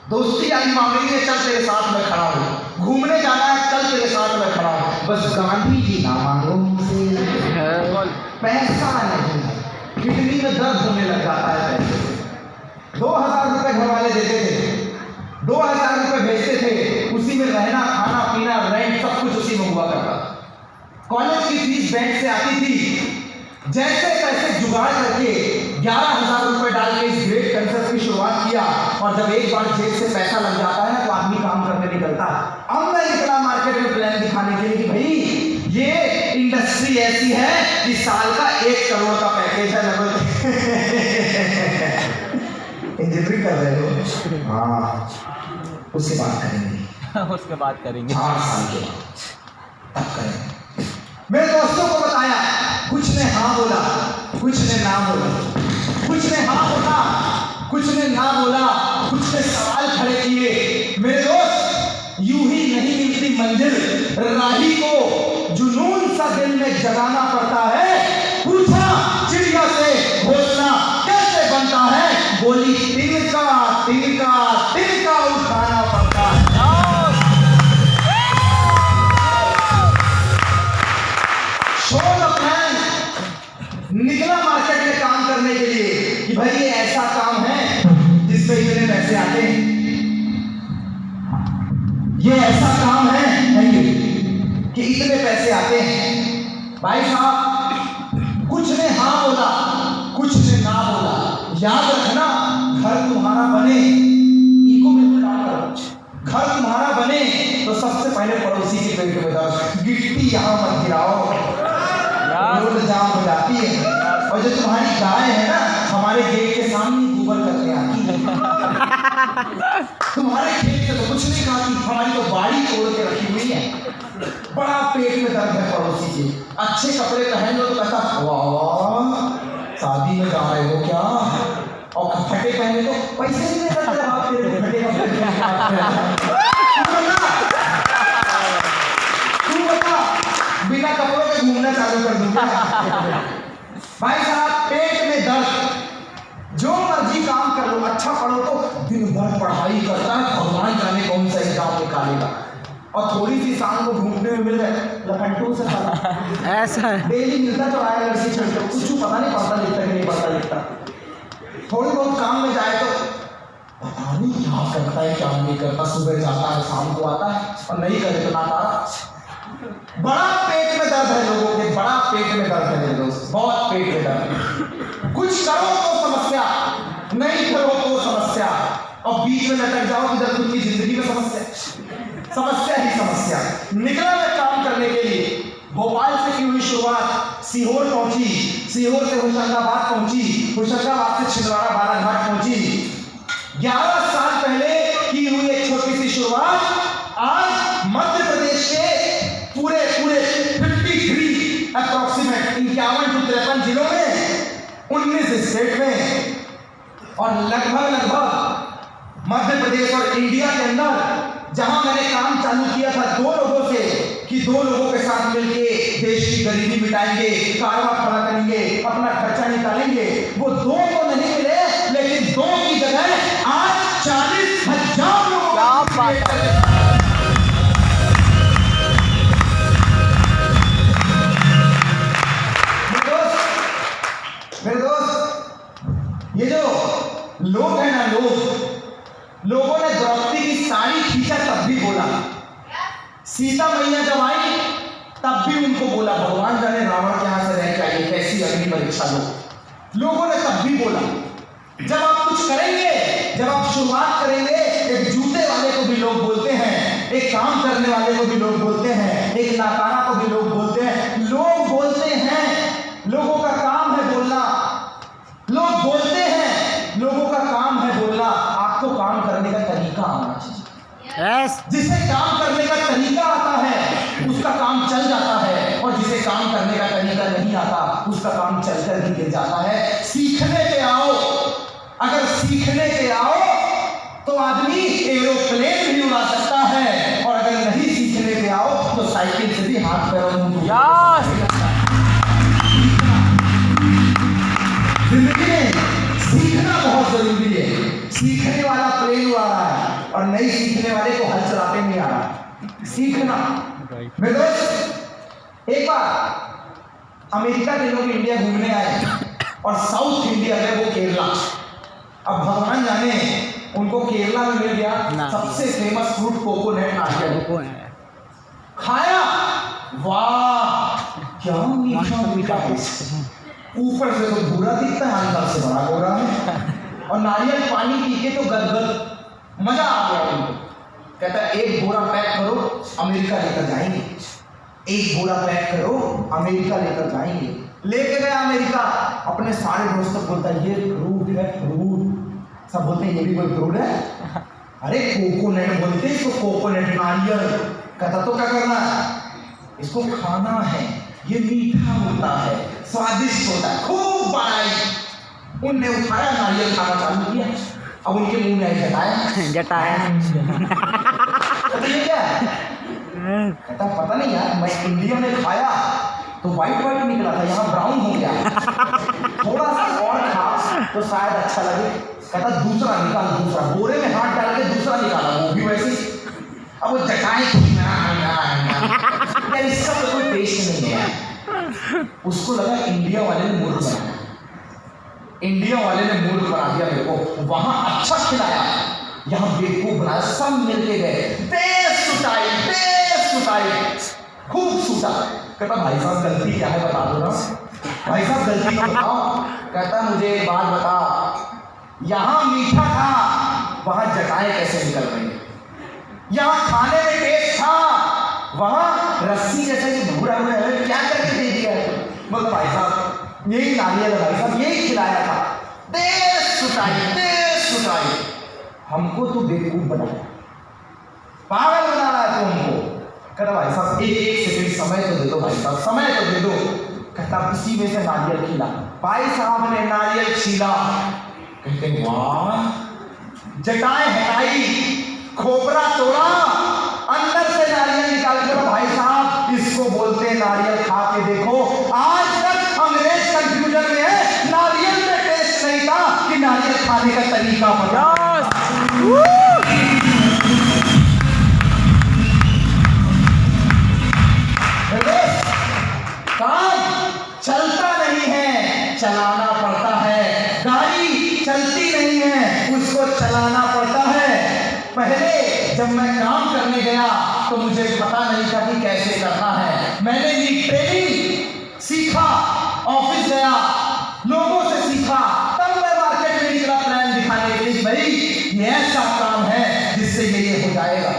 दोस्ती यारी मांग रही है, चल तेरे साथ मैं खड़ा हूँ। घूमने जाना है, चल तेरे साथ मैं खड़ा हूँ। बस गांधी जी ना मांगो मुझसे, पैसा नहीं, किडनी में दर्द होने लग जाता है पैसे से। 2000 रुपए घर वाले देते थे, 2000 रुपए भेजते थे, उसी में रहना खाना पीना रेंट सब कुछ उसी में हुआ करता। कॉलेज की फीस बैंक से आती थी, जैसे पैसे जुगाड़ करके 11,000 रुपए डाल के इस ग्रेट कंसेप्ट की शुरुआत किया। और जब एक बार जेब से पैसा लग जाता है तो आदमी काम करने निकलता। अब मैं निकला मार्केट में प्लान दिखाने के लिए कि भाई ये इंडस्ट्री ऐसी है कि साल का 1 करोड़ का पैकेज है। इंजीनियरिंग कर रहे हो? हाँ, उसके बाद करेंगे। उसके बाद करेंगे 4 साल के बाद तब करेंगे। मेरे दोस्तों को बताया, कुछ ने हाँ बोला, कुछ ने ना बोला, कुछ ने हाँ बोला, कुछ ने ना बोला, कुछ ने सवाल खड़े किए। मेरे दोस्त यूं ही नहीं मिलती मंजिल, राही को जुनून सा दिल में जगाना पड़ता है। पूछा चिड़िया से घोंसला कैसे बनता है, बोली तिनका तिनका तिनका उठाना पड़ता है। निकला मार्केट में काम करने के लिए कि भाई ये ऐसा काम है जिसमें इतने पैसे आते हैं, ये ऐसा काम है कि इतने पैसे आते हैं। भाई साहब कुछ ने हाँ बोला, कुछ ने ना बोला। याद रखना, घर तुम्हारा बने, ईगो में डाल करो, घर तुम्हारा बने तो सबसे पहले पड़ोसी की पेट में दर्द, गिट्टी यहाँ मत गिराओ, रोड जाम हो जाती है। और जो तुम्हारी गाय है ना, हमारे गेट के सामने गोबर करके आती है। तुम्हारे खेत से तो कुछ नहीं खाती, हमारी तो बाड़ी तोड़ के रखी हुई है। बड़ा पेट में दर्द है पड़ोसी के, अच्छे कपड़े पहन लो तो कहता वाह शादी में जा रहे हो क्या, और फटे पहने तो पैसे नहीं देता तेरा बाप तेरे को फटे तू बता बिना कपड़ों के घूमना चालू कर दूंगा। भाई साहब पेट में दर्द, जो मर्जी काम कर लो, अच्छा पढ़ो तो दिन भर पढ़ाई करता है, भगवान जाने कौन सा एग्जाम निकालेगा, और थोड़ी सी शाम को घूमने में मिल गए लखनऊ से साला ऐसा डेली मिलता तो आया लड़की छोड़ते कुछ पता नहीं पढ़ता लिखता कि नहीं पढ़ता लिखता, थोड़ी बहुत काम में जाए तो पता नहीं क्या करता है क्या नहीं करता, सुबह जाता है शाम को आता है, और नहीं करे तो नाता। बड़ा पेट में दर्द है लोगों के, बड़ा पेट में दर्द है मेरे दोस्त, बहुत पेट में दर्द। कुछ करो तो समस्या, नहीं करो तो समस्या, और बीच में लटक जाओ इधर खुद की जिंदगी में समस्या, समस्या ही समस्या। निकला मैं काम करने के लिए, भोपाल से की हुई शुरुआत, सीहोर पहुंची, सीहोर से होशंगाबाद पहुंची, होशंगाबाद से छिंदवाड़ा बाराघाट पहुंची। 11 साल पहले की हुई एक छोटी सी शुरुआत आज मध्य प्रदेश के पूरे 53 अप्रोक्सीमेट 51 to 53 जिलों में, 19 स्टेट में, और लगभग मध्य प्रदेश और इंडिया के अंदर जहां मैंने काम चालू किया था 2 लोगों से कि 2 लोगों के साथ मिलके देश की गरीबी मिटाएंगे, कारोबार खड़ा करेंगे, अपना खर्चा निकालेंगे, वो 2 तो नहीं मिले, लेकिन 2 की जगह आज 40,000 लोगों मेरे दोस्त ये जो लोग हैं ना, लोगों ने द्रौपदी की साड़ी खींचा तब भी बोला, सीता मैया जब आई तब भी उनको बोला, भगवान जाने रावण के यहां से रह के आइए कैसी अग्नि परीक्षा लोगों ने तब भी बोला। जब आप कुछ करेंगे, जब आप शुरुआत करेंगे, एक जूते वाले को भी लोग बोलते हैं, एक काम करने वाले को भी लोग बोलते हैं, एक नाकारा को भी लोग बोलते हैं, लोग बोलते हैं, लोगों का काम है बोलना, लोग बोलते हैं, लोगों का काम है बोलना। आपको काम करने का तरीका आना चाहिए। जिसे काम करने का तरीका आता है उसका काम चल जाता है, और जिसे काम करने का तरीका नहीं आता उसका काम चलकर ही गिर जाता है। सीखने पे आओ, अगर सीखने पे आओ तो आदमी एरोप्लेन भी उड़ा सकता है, और अगर नहीं सीखने पे आओ तो साइकिल से भी हाथ पैरों जिंदगी में सीखना बहुत जरूरी है। सीखने वाला प्लेन उड़ा रहा है और नहीं सीखने वाले को हल चलाते नहीं आ रहा। सीखना मेरे दोस्त, एक बार अमेरिका के लोग इंडिया घूमने आए और साउथ इंडिया में वो केरला, अब भगवान जाने उनको केरला में मिल गया सबसे फेमस फ्रूट कोकोनट नारियल, खाया, वाह क्या मीठा मीठा, ऊपर से तो भूरा दिखता है, अंदर से बड़ा गोरा है, और नारियल पानी पी के तो गदगद, मजा आ गया उनको। कहता है 1 बोरा पैक करो अमेरिका लेकर जाएंगे, 1 बोरा पैक करो अमेरिका लेकर जाएंगे। लेके गया अमेरिका, अपने सारे दोस्तों को बोलता है ये फ्रूट है, फ्रूट। सब बोलते हैं ये भी कोई फ्रूट है, अरे कोकोनट बोलते हैं इसको, कोकोनट नारियल। कहता तो क्या करना है, इसको खाना है, ये मीठा होता है, स्वादिष्ट होता है, खूब बनाई। उनने उठाया नारियल खाना चालू किया, अब उनके मुंह में जटाया तो ये क्या है? कहता पता नहीं यार, मैं इंडिया में खाया तो व्हाइट व्हाइट निकला था, यहाँ ब्राउन हो गया, थोड़ा सा और खा तो शायद अच्छा लगे। कहता दूसरा निकाल, दूसरा बोरे में हाथ डाल के दूसरा निकाला, वो भी वैसे। अब वो जटाए यार, इसका तो कोई टेस्ट नहीं है। उसको लगा इंडिया वाले ने मूर्ख बनाया, इंडिया वाले ने मूर्ख बना दिया मेरे को। वहां अच्छा खिलाया, यहाँ बेवकूफ बनाया, सब मिलके गए, बेस सुटाई, खूब सूटा। कहता भाई साहब गलती क्या है बता दो ना, भाई साहब गलती तो बताओ। कहता मुझे एक बात बता, यहाँ मीठा था वहां जटाएं कैसे निकल रही, यहाँ खाने में टेस्ट था वहां रस्सी जैसे भूरा हुआ है, क्या करके दे दिया है? बोलता भाई साहब यही नारियल है, भाई साहब यही खिलाया था, तेज सुटाई। हमको तो बेवकूफ बनाया, पागल बना रहा है तो हमको। कहता भाई साहब एक सेकंड समय तो दे दो, भाई साहब समय तो दे दो। कहता इसी में से नारियल खिला। भाई साहब ने नारियल छीला, कहते वाह, जटाएं हटाई, खोपरा तोड़ा, अंदर से नारियल निकाल कर, भाई साहब इसको बोलते हैं नारियल, खा के देखो। आज तक अंग्रेज कंफ्यूजन में है, नारियल में टेस्ट नहीं था कि नारियल खाने का तरीका पता। काम चलता नहीं है, चलाना पड़ता है। गाड़ी चलती नहीं है, उसको चलाना पड़ता है। पहले जब मैं काम करने गया तो मुझे पता नहीं था कि कैसे करना है। मैंने भी ट्रेनिंग सीखा, ऑफिस गया, लोगों से सीखा, तब मैं मार्केट में निकला प्लान दिखाने के लिए, भाई ये ऐसा काम है जिससे ये हो जाएगा।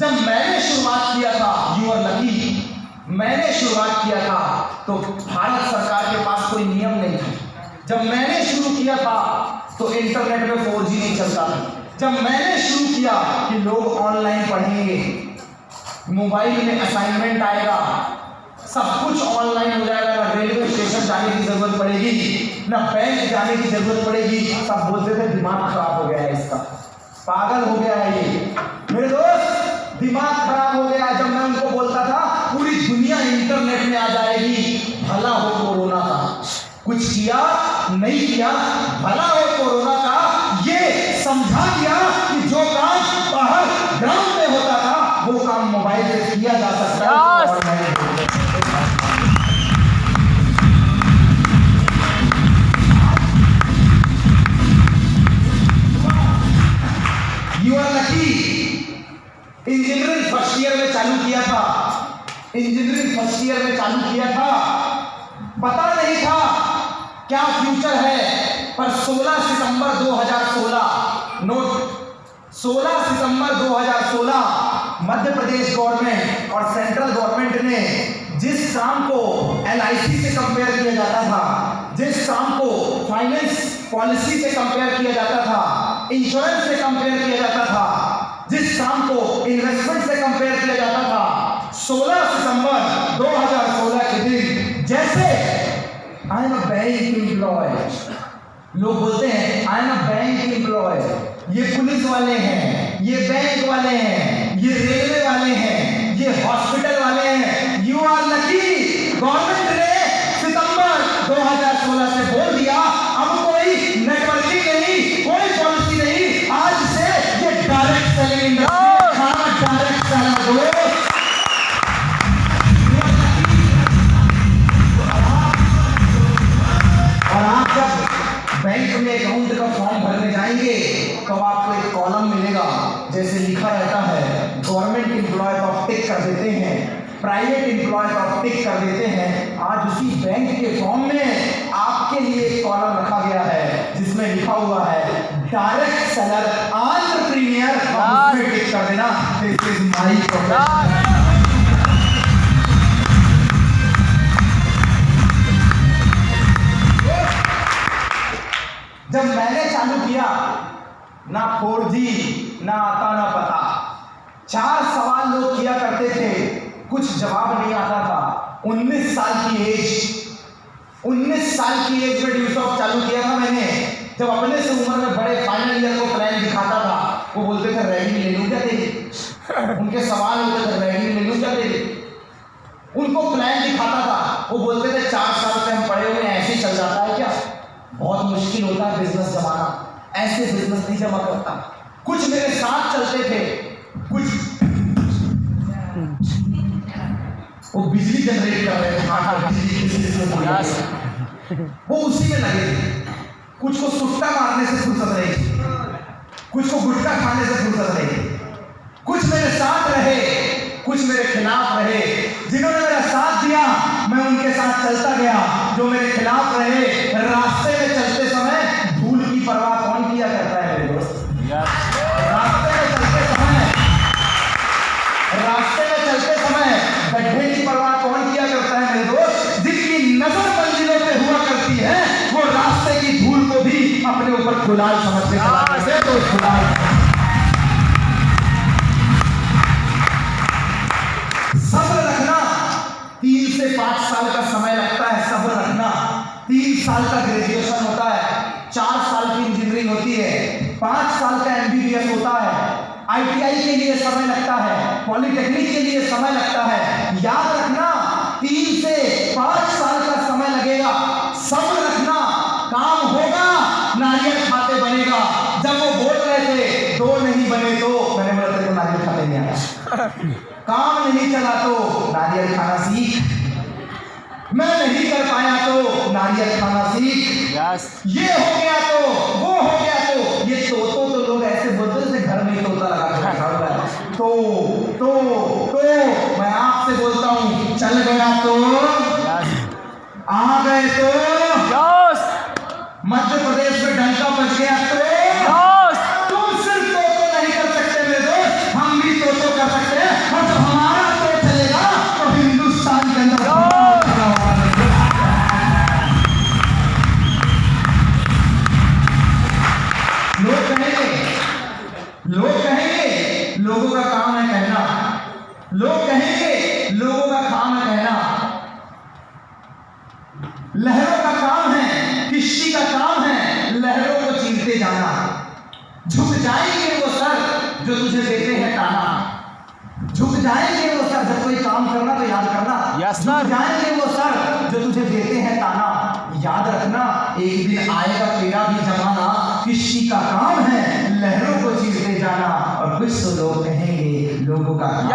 जब मैंने शुरुआत किया था, यू आर लकी, मैंने शुरुआत किया था तो भारत सरकार के पास कोई नियम नहीं था। जब मैंने शुरू किया था तो इंटरनेट में 4G नहीं चलता था। जब मैंने शुरू किया कि लोग ऑनलाइन पढ़ेंगे, मोबाइल में असाइनमेंट आएगा, सब कुछ ऑनलाइन हो जाएगा, ना रेलवे स्टेशन जाने की जरूरत पड़ेगी, ना बैंक जाने की जरूरत पड़ेगी। सब बोलते थे दिमाग खराब हो गया है इसका, पागल हो गया है ये। मेरे दोस्त दिमाग खराब हो गया। जब मैं उनको बोलता था पूरी दुनिया इंटरनेट में आ जाएगी, भला हो कोरोना का, कुछ किया नहीं किया, भला हो कोरोना का, ये समझा दिया कि जो काम बाहर ग्राउंड में होता था वो काम मोबाइल से किया जा सकता है। You are lucky. Engineering first year में चालू किया था, इंजीनियरिंग फर्स्ट ईयर में चालू किया था, पता नहीं था क्या फ्यूचर है। पर 16 सितंबर 2016 नोट 16 सितंबर 2016 मध्य प्रदेश गवर्नमेंट और सेंट्रल गवर्नमेंट ने जिस काम को LIC से कंपेयर किया जाता था, जिस काम को फाइनेंस पॉलिसी से कंपेयर किया जाता था, इंश्योरेंस से कंपेयर किया जाता था, जिस काम को इन्वेस्टमेंट से कंपेयर किया जाता था, 16 सितंबर 2016 के दिन, जैसे I am a bank employee, लोग बोलते हैं I am a bank employee, ये पुलिस वाले हैं, ये बैंक वाले हैं, ये रेलवे वाले हैं, ये हॉस्पिटल वाले हैं। You are lucky. गवर्नमेंट ने सितंबर 2016 से बोल दिया अब कोई नेटवर्किंग नहीं, कोई पॉलिसी नहीं, आज से ये डायरेक्ट सेलिंग इंडस्ट्री, हाँ डायरेक्ट सेलर दो। और आप जब बैंक में अकाउंट का फॉर्म भरने जाएंगे तो आपको एक कॉलम मिलेगा, जैसे लिखा रहता है गवर्नमेंट एम्प्लॉय का आप टिक कर देते हैं, प्राइवेट एम्प्लॉय का आप टिक कर देते हैं। आज उसी बैंक के फॉर्म में आपके लिए एक कॉलम रखा गया है जिसमें लिखा हुआ है डायरेक्ट सेलर एंटरप्रेन्योर, उसमें टिक कर देना, दिस इज माय प्रोफेशन। जब मैंने चालू किया ना 4G ना आता ना पता, 4 सवाल लोग किया करते थे, कुछ जवाब नहीं आता था। 19 साल की एज में ड्यूसॉफ्ट चालू किया था मैंने। जब अपने से उम्र में बड़े फाइनल ईयर को प्लान दिखाता था, वो बोलते थे रेडी ले लूं क्या तेरी, उनके सवाल होते थे रेडी ले लूं क्या तेरी, उनको प्लान दिखाता था, वो बोलते थे 4 साल से हम पढ़े हुए ऐसे ही चल जाता है क्या, बहुत मुश्किल होता है बिजनेस जमाना, ऐसे बिजनेस नहीं जमा करता। कुछ मेरे साथ चलते थे, कुछ वो बिजली जनरेट कर रहे थे, वो उसी में लगे थे। कुछ को सुट्टा मारने से फुर्सत नहीं, कुछ को गुटखा खाने से फुर्सत नहीं। कुछ मेरे साथ रहे, कुछ मेरे खिलाफ रहे। जिन्होंने मेरा साथ दिया मैं उनके साथ चलता गया, जो मेरे खिलाफ रहे, रास्ते में चलते समय धूल की परवाह कौन किया करता है मेरे दोस्त? रास्ते में चलते समय गड्ढे की परवाह कौन किया करता है मेरे दोस्त? जिनकी नजर मंजिलों पे हुआ करती है वो रास्ते की धूल को भी अपने ऊपर गुलाल समझ के चलाते थे तो गुलाल। सब्र रखना, 3 से 5 साल का समय लगता है सब्र रखना। 3 साल का ग्रेजुएशन होता है, 4 साल की इंजीनियरिंग होती है, 5 साल का MBBS होता है, ITI के लिए समय लगता है, पॉलिटेक्निक के लिए समय लगता है। याद रखना 3 से 5 साल का समय लगेगा। सब्र रखना, काम होगा, नारियल खाते बनेगा। जब वो बोल रहे थे 2 नहीं बने तो मैंने बोला तेरे को नारियल खाते नहीं आया। काम नहीं चला तो नारियल खाना सीख, मैं नहीं कर पाया तो नारियल खाना सीख। ये हो गया तो वो हो गया तो ये तो लोग ऐसे बोलते जैसे घर में तोता लगा के बैठा हुआ है। तो मैं आपसे बोलता हूँ, चल गया तो आ गए तो मध्य प्रदेश में डंका बज गया तो तुम सिर्फ तो नहीं कर सकते मेरे दोस्त, हम भी तो कर सकते हैं। और जब हमारा तो चलेगा तो हिंदुस्तान के अंदर लोग कहेंगे लोगों का काम है कहना, लोग कहेंगे लोगों का काम है कहना। लहरों का काम है, किश्ती का काम है लहरों को चीरते जाना। झुक जाएंगे वो सर जो तुझे देते हैं ताना, झुक जाएंगे वो सर, जब कोई काम करना तो याद करना, झुक जाएंगे वो सर जो तुझे देते हैं ताना। याद रखना एक दिन आएगा तेरा भी जमाना, किसी का काम है लहरों को चीरते जाना। और कुछ तो लोग कहेंगे लोगों का काम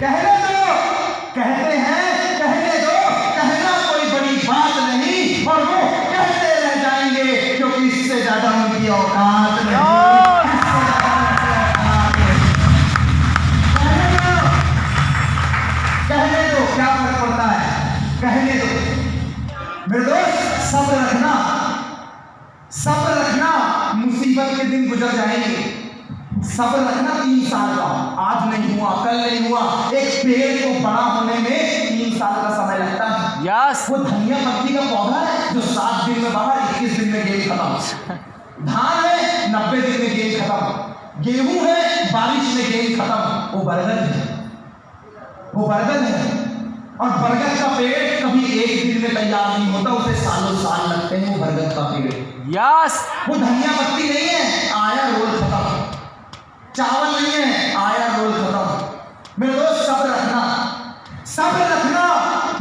कहने दो, कहते हैं कहने दो, कहना कोई बड़ी बात नहीं, और वो कहते रह जाएंगे क्योंकि इससे ज्यादा उनकी औकात नहीं। कहने दो, क्या फर्क पड़ता है, कहने दो मेरे दोस्त। सब्र रखना, सब्र रखना, मुसीबत के दिन गुजर जाएंगे। सब्र रखना 3 साल का, आज नहीं हुआ कल नहीं हुआ। एक पेड़ को बड़ा होने में 3 साल का समय लगता है। वो धनिया पत्ती का पौधा है जो 7 दिन में बाहर, 21 दिन में गेंद खत्म। धान है 90 दिन में गेंद खत्म। गेहूं है बारिश में गेंद खत्म। वो बरगद है, वो बरगद है। और बरगद का पेड़ कभी एक दिन में तैयार नहीं होता, उसे सालों साल लगते हैं। वो बरगद का पेड़ वो धनिया पत्ती नहीं है, आया रोल खत्म। चावल नहीं है, आया रोल खत्म। मेरे दोस्त सब्र रखना, सब्र रखना,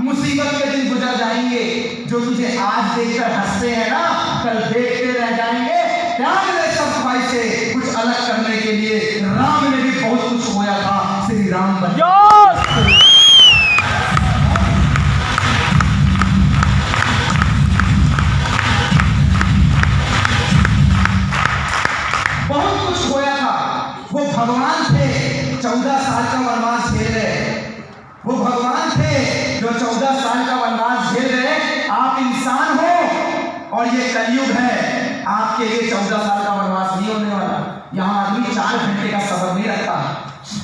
मुसीबत के दिन गुजर जाएंगे। जो तुझे आज देखकर हंसते हैं ना, कल देखते रह जाएंगे। त्याग ले सब भाई से कुछ अलग करने के लिए। राम ने भी बहुत कुछ खोया था, श्री राम बन बहुत कुछ खोया था। वो भगवान थे 14 साल का वनवास झेल रहे, वो भगवान थे जो 14 साल का वनवास झेल रहे। आप इंसान हो और ये कलयुग है, आपके लिए 14 साल का वनवास नहीं होने वाला। यहाँ आदमी 4 घंटे का सब्र नहीं रखता।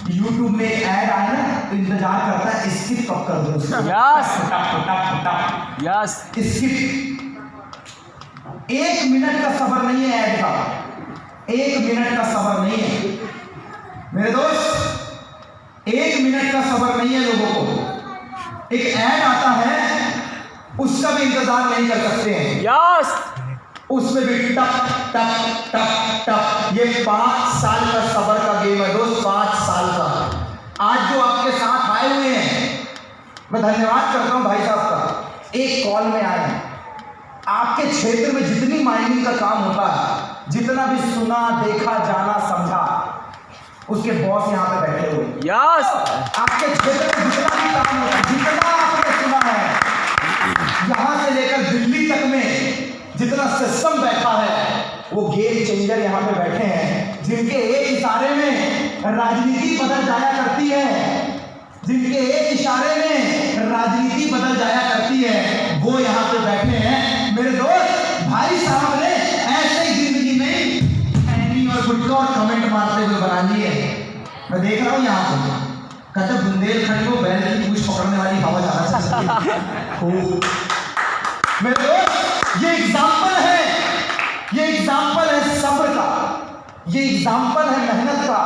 YouTube में एक ऐड आए ना तो इंतजार करता है, स्किप कब कर दो। स्किप 1 मिनट का सब्र नहीं है ऐड का, 1 मिनट का सब्र नहीं है मेरे दोस्त, 1 मिनट का सब्र नहीं है लोगों को। एक ऐड आता है उसका भी इंतजार नहीं कर सकते हैं। उसमें भी टप टप टप टप। ये 5 साल का सब्र का गेम है दोस्त, 5 साल का। आज जो आपके साथ आए हुए हैं, मैं धन्यवाद करता हूं भाई साहब का। एक कॉल में आए, आपके क्षेत्र में जितनी माइनिंग का काम होता है, जितना भी सुना देखा जाना समझा, उसके बॉस यहाँ पे बैठे हुए। आपके क्षेत्र में जितना भी काम होता है, जितना आपने सुना है, यहाँ से लेकर दिल्ली तक में जितना सिस्टम बैठा है, वो गेम चेंजर यहाँ पे बैठे हैं, जिनके एक इशारे में राजनीति बदल जाया करती है, जिनके एक इशारे में राजनीति बदल जाया करती है, वो यहाँ पे बैठे हैं। मेरे दोस्त भाई साहब ने ऐसे ही जिंदगी में और गुटका और कमेंट मारते हुए बना लिए। मैं देख रहा हूँ यहाँ पे कहते बुंदेलखंड को बैल की पूंछ पकड़ने वाली हवा ज्यादा चलती है। खूब। मेरे दोस्त, ये एग्जाम्पल है, ये एग्जाम्पल है सब्र का, ये एग्जाम्पल है मेहनत का।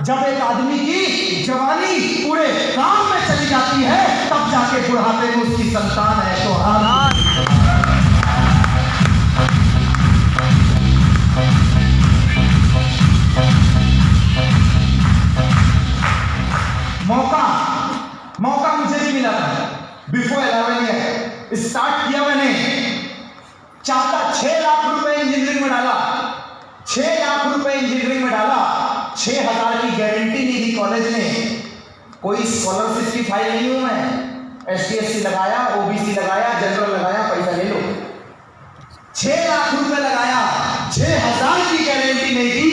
जब एक आदमी की जवानी पूरे काम में चली जाती है, तब जाके बुढ़ापे में उसकी संतान है तो मौका मुझे भी मिला था। बिफोर 11 ईयर स्टार्ट किया मैंने, चाहता 6 लाख रुपए इंजीनियरिंग में डाला, 6 लाख रुपए इंजीनियरिंग में डाला, 6,000 की गारंटी नहीं दी कॉलेज ने। कोई स्कॉलरशिप की फाइल नहीं हूं मैं, SC/SC लगाया, OBC लगाया, जनरल लगाया, पैसा ले लो। 6 लाख रुपए लगाया, 6,000 की गारंटी नहीं दी,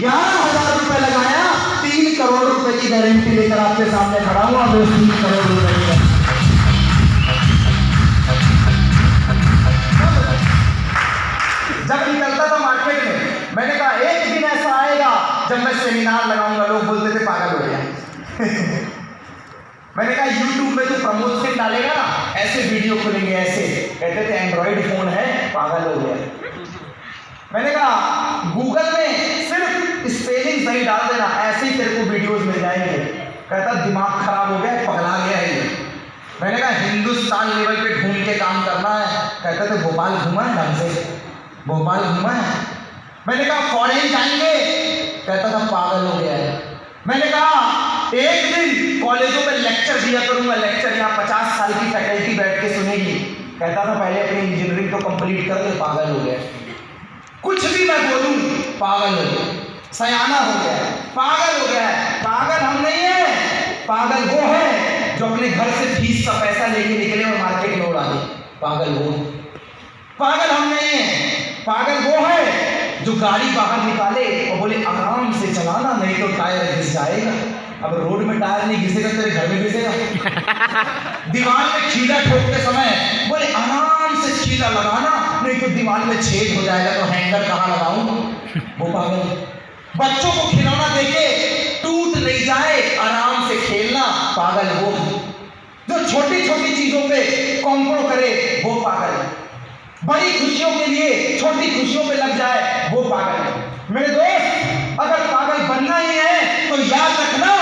11,000 रुपए लगाया, 3 करोड़ रुपए की गारंटी लेकर आपके सामने खड़ा हुआ। 3 करोड़ रुपए की जब निकलता था मार्केट में, मैंने कहा एक दिन ऐसा आएगा जब मैं सेमिनार लगाऊंगा। लोग बोलते थे पागल हो गया। मैंने कहा YouTube में तो प्रमोशन डालेगा ना, ऐसे वीडियो खोलेंगे, ऐसे कहते थे एंड्रॉइड फोन है, पागल हो गया। मैंने कहा गूगल में सिर्फ स्पेलिंग सही डाल देना, ऐसे ही तेरे को वीडियोस मिल जाएंगे। कहता दिमाग खराब हो गया, पगला गया है ये। मैंने कहा हिंदुस्तान लेवल पे घूम के काम करना है। कहते थे भोपाल घूमा है ढंग से, भोपाल घूमा है। मैंने कहा फॉरेन जाएंगे, कहता था पागल हो गया है। मैंने कहा एक दिन कॉलेजों में लेक्चर दिया करूंगा, लेक्चर यहाँ 50 साल की फैकल्टी बैठ के सुनेगी। कहता था पहले अपनी इंजीनियरिंग तो कंप्लीट कर ले, पागल हो गया। कुछ भी मैं बोलूं पागल हो गया, सयाना हो गया, पागल हो गया। पागल हम नहीं है, पागल वो है जो अपने घर से फीस का पैसा लेके निकले और मार्केट में उड़ा दे, पागल वो। पागल हम नहीं है, पागल वो है जो गाड़ी बाहर निकाले और बोले आराम से चलाना, नहीं तो टायर घिस जाएगा। अब रोड में टायर नहीं घिसेगा, तेरे घर में घिसेगा। दीवार में खीला ठोकते समय बोले आराम से खीला लगाना, नहीं तो दीवार में छेद हो जाएगा, तो हैंगर कहाँ लगाऊं, वो पागल। बच्चों को खिलौना देके टूट नहीं जाए, आराम से खेलना, पागल वो। जो छोटी छोटी चीजों पे कॉम्प्रो करे, वो पागल। बड़ी खुशियों के लिए छोटी खुशियों पे लग जाए, वो पागल है। मेरे दोस्त, अगर पागल बनना ही है तो याद रखना,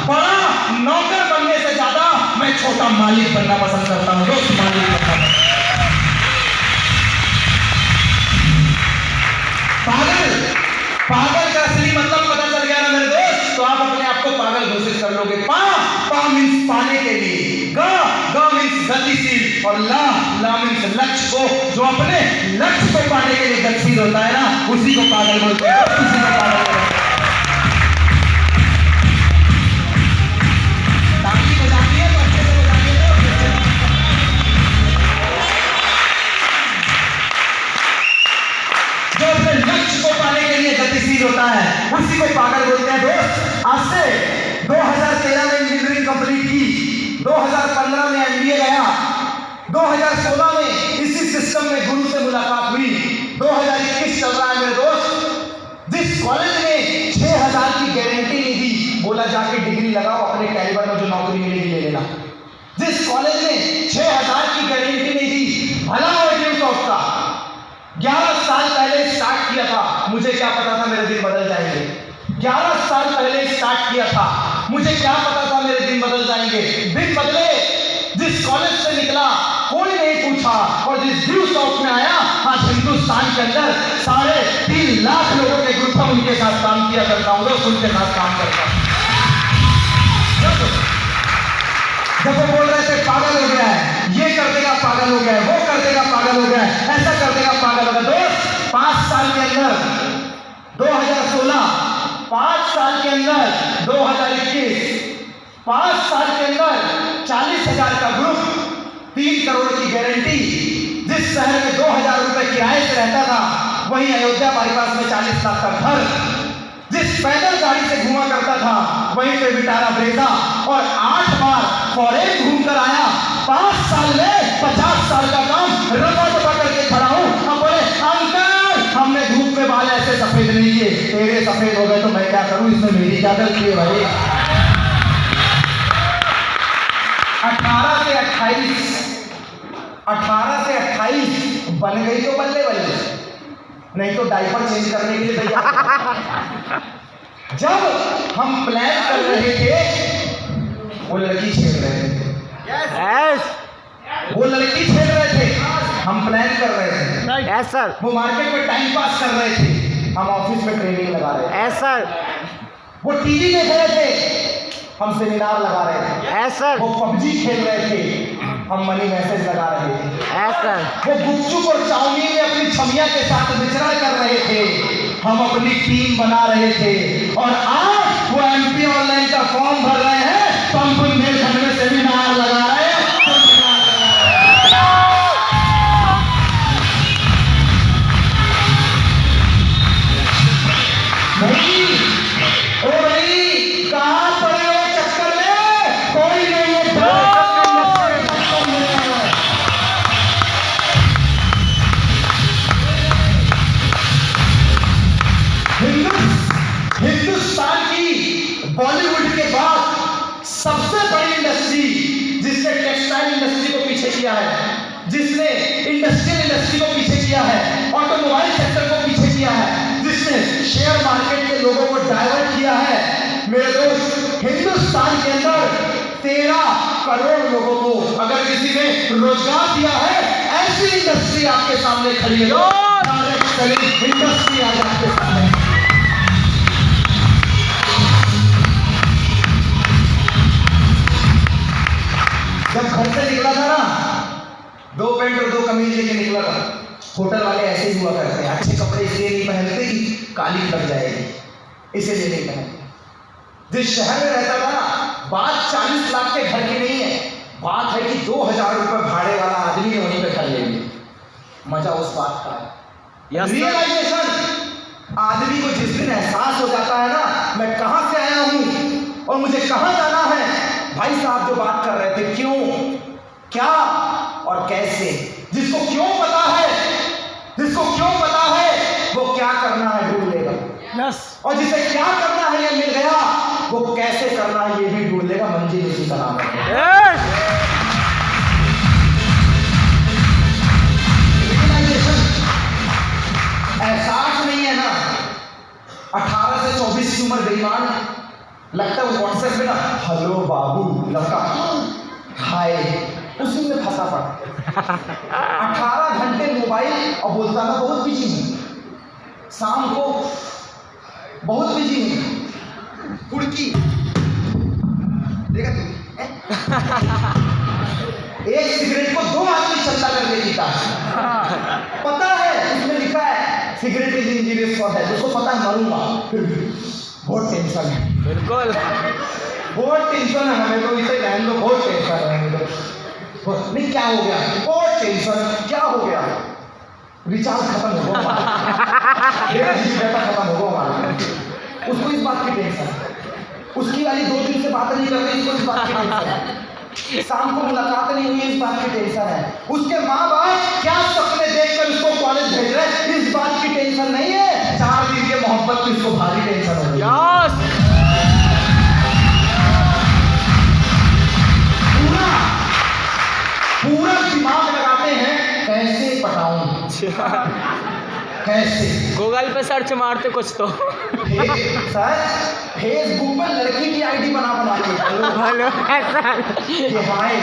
बड़ा नौकर बनने से ज्यादा मैं छोटा मालिक बनना पसंद करता हूं। दोस्त मालिक बनना, पागल का असली मतलब पता चल गया ना मेरे दोस्त, तो आप अपने आप को पागल घोषित कर लोगे। पा मीन्स पाने के लिए, गा मीन्स गतिशील, और ला मीन्स लक्ष्य को, जो अपने लक्ष्य को पाने के लिए गतिशील होता है ना, उसी को पागल बोलते हैं। उसी को पागल बोलते हैं। ताली बजानी है तो अच्छे से बजानी है। जो अपने लक्ष्य को पाने के लिए गतिशील होता है, उसी को पागल बोलते हैं। दोस्त, आज से 2013 में इंजीनियरिंग कंप्लीट की, 2015 में MBA गया, 2016 में इसी सिस्टम में गुरु से मुलाकात हुई, 2021 चल रहा है मेरे दोस्त। जिस कॉलेज में 6,000 की गारंटी नहीं दी, बोला जाके डिग्री लगाओ, अपने कैलिबर में जो नौकरी मिलेगी ले लेना। जिस कॉलेज में 6,000 की गारंटी नहीं दी, भला हो ड्यूस का 11 साल पहले स्टार्ट किया था, मुझे क्या पता था मेरे दिन बदल जाएंगे। 11 साल पहले स्टार्ट किया था, मुझे क्या पता था मेरे दिन बदल जाएंगे। दिन बदले, जिस कॉलेज से निकला कोई नहीं पूछा, और जिस ड्यू शॉप में आया, आज हिंदुस्तान के अंदर 3.5 लाख लोगों के ग्रुप में उनके साथ काम किया करता हूँ, दोस्त उनके साथ काम करता हूँ। जब वो बोल रहे थे पागल हो गया है, ये कर देगा पागल हो गया है, वो कर देगा पागल हो गया है, ऐसा कर देगा पागल हो गया। दोस्त, 5 साल के अंदर 2016, 5 साल के अंदर 2021, 5 साल के अंदर 40,000 का ग्रुप, 3 करोड़ की गारंटी। जिस शहर में 2,000 रुपए किराए से रहता था, वहीं अयोध्या बाईपास में 40 लाख का घर। जिस पैदल गाड़ी से घुमा करता था, वहीं पे विटारा ब्रेजा, और 8 बार फॉरेन घूम कर आया। 5 साल में 50 साल का काम रफा दफा करके खड़ा हूं। हम बोले अंकल, हमने धूप में बाल ऐसे सफेद नहीं किए, तेरे सफेद हो गए तो मैं क्या करूं, इसमें मेरी क्या गलती है भाई। 18 से 28 बन गई तो बल्ले बल्ले, नहीं तो डायपर चेंज करने के लिए तैयार। जब हम प्लान कर रहे थे वो लड़की छेड़ रहे थे, यस वो लड़की छेड़ रहे थे, हम प्लान कर रहे थे। यस सर, वो मार्केट में टाइम पास कर रहे थे, हम ऑफिस में ट्रेनिंग लगा रहे थे। यस सर, वो टीवी देख रहे थे, हम सेमिनार लगा रहे थे। यस सर, वो पबजी खेल रहे थे, हम मनी मैसेज लगा रहे थे। यस सर, वो गुपचुप और चाउमीन में अपनी छमिया के साथ विचरण कर रहे थे, हम अपनी टीम बना रहे थे। और आज वो एमपी ऑनलाइन का फॉर्म भर रहे हैं तो हम बुंदेलखंड में सेमिनार लगा रहे हैं। नहीं, ओ भाई, कहाँ पड़े हो चक्कर में? कोई नहीं है। हिंदुस्तान की बॉलीवुड के बाद सबसे बड़ी इंडस्ट्री जिसने टेक्सटाइल इंडस्ट्री को पीछे किया है, जिसने इंडस्ट्रियल इंडस्ट्री को पीछे किया है, ऑटोमोबाइल सेक्टर को पीछे किया है, जिसने शेयर मार्केट के लोगों को डाइवर्ट किया है, मेरे दोस्त, हिंदुस्तान के अंदर 13 करोड़ लोगों को अगर किसी ने रोजगार दिया है, ऐसी इंडस्ट्री आपके सामने खड़ी है। डायरेक्ट सेलिंग इंडस्ट्री आज आपके सामने। जब घर से निकला था ना, 2 पैंट और 2 कमीज लेके निकला था। होटल वाले ऐसे ही हुआ करते हैं, अच्छे कपड़े इसलिए नहीं पहनते कि काली लग जाएगी, इसीलिए नहीं पहनते। जिस शहर में रहता था ना, बात 40 लाख के घर की नहीं है, बात है कि 2000 रुपए भाड़े वाला आदमी ने वहीं पे खा लेंगे। मजा उस बात का है। रियलाइजेशन आदमी को जिस दिन एहसास हो जाता है ना, मैं कहां से आया हूं और मुझे कहां जाना है। भाई साहब जो बात कर रहे थे, क्यों, क्या और कैसे, जिसको क्यों पता है, जिसको क्यों पता है वो क्या करना है ढूंढ लेगा। यस, और जिसे क्या करना है ये मिल गया, वो कैसे करना है ये भी ढूंढ लेगा। मंजिल उसी का नाम है। यस, एहसास नहीं है ना, 18 से 24 की उम्र बेईमान लगता है। व्हाट्सएप में ना हेलो बाबू लड़का हाय, उसी में फंसा पड़ा। 18 घंटे मोबाइल और बोलता था बहुत बिजी हूँ, शाम को बहुत बिजी हूँ, कुड़की देखा तू एक सिगरेट को 2 आदमी चंदा करके पीता। पता है उसमें लिखा है cigarette is Angénieux for health, उसको पता है मरूंगा, फिर भी बहुत टेंशन है। बिल्कुल, बहुत टेंशन है हमें तो, इसे रहने दो, बहुत टेंशन है हमें तो। नहीं क्या हो गया, बहुत टेंशन, क्या हो गया, रिचार्ज खत्म हो गया, 1 GB डाटा खत्म हो गया। उसको इस बात की टेंशन है, उसकी वाली 2 दिन से बात नहीं कर रही, इसको इस बात की टेंशन है, शाम को मुलाकात नहीं हुई, इस बात की टेंशन है, उसके माँ बाप क्या सपने देखकर उसको कॉलेज भेज रहे हैं, इस बात की टेंशन नहीं है। 4 दिन के मोहब्बत की उसको भारी टेंशन हो रही है। पूरा दिमाग लगाते हैं कैसे पटाऊं, कैसे। गूगल पे सर्च मारते कुछ तो। सर फेसबुक पर लड़की की आईडी बना के हेलो सर, ये हाय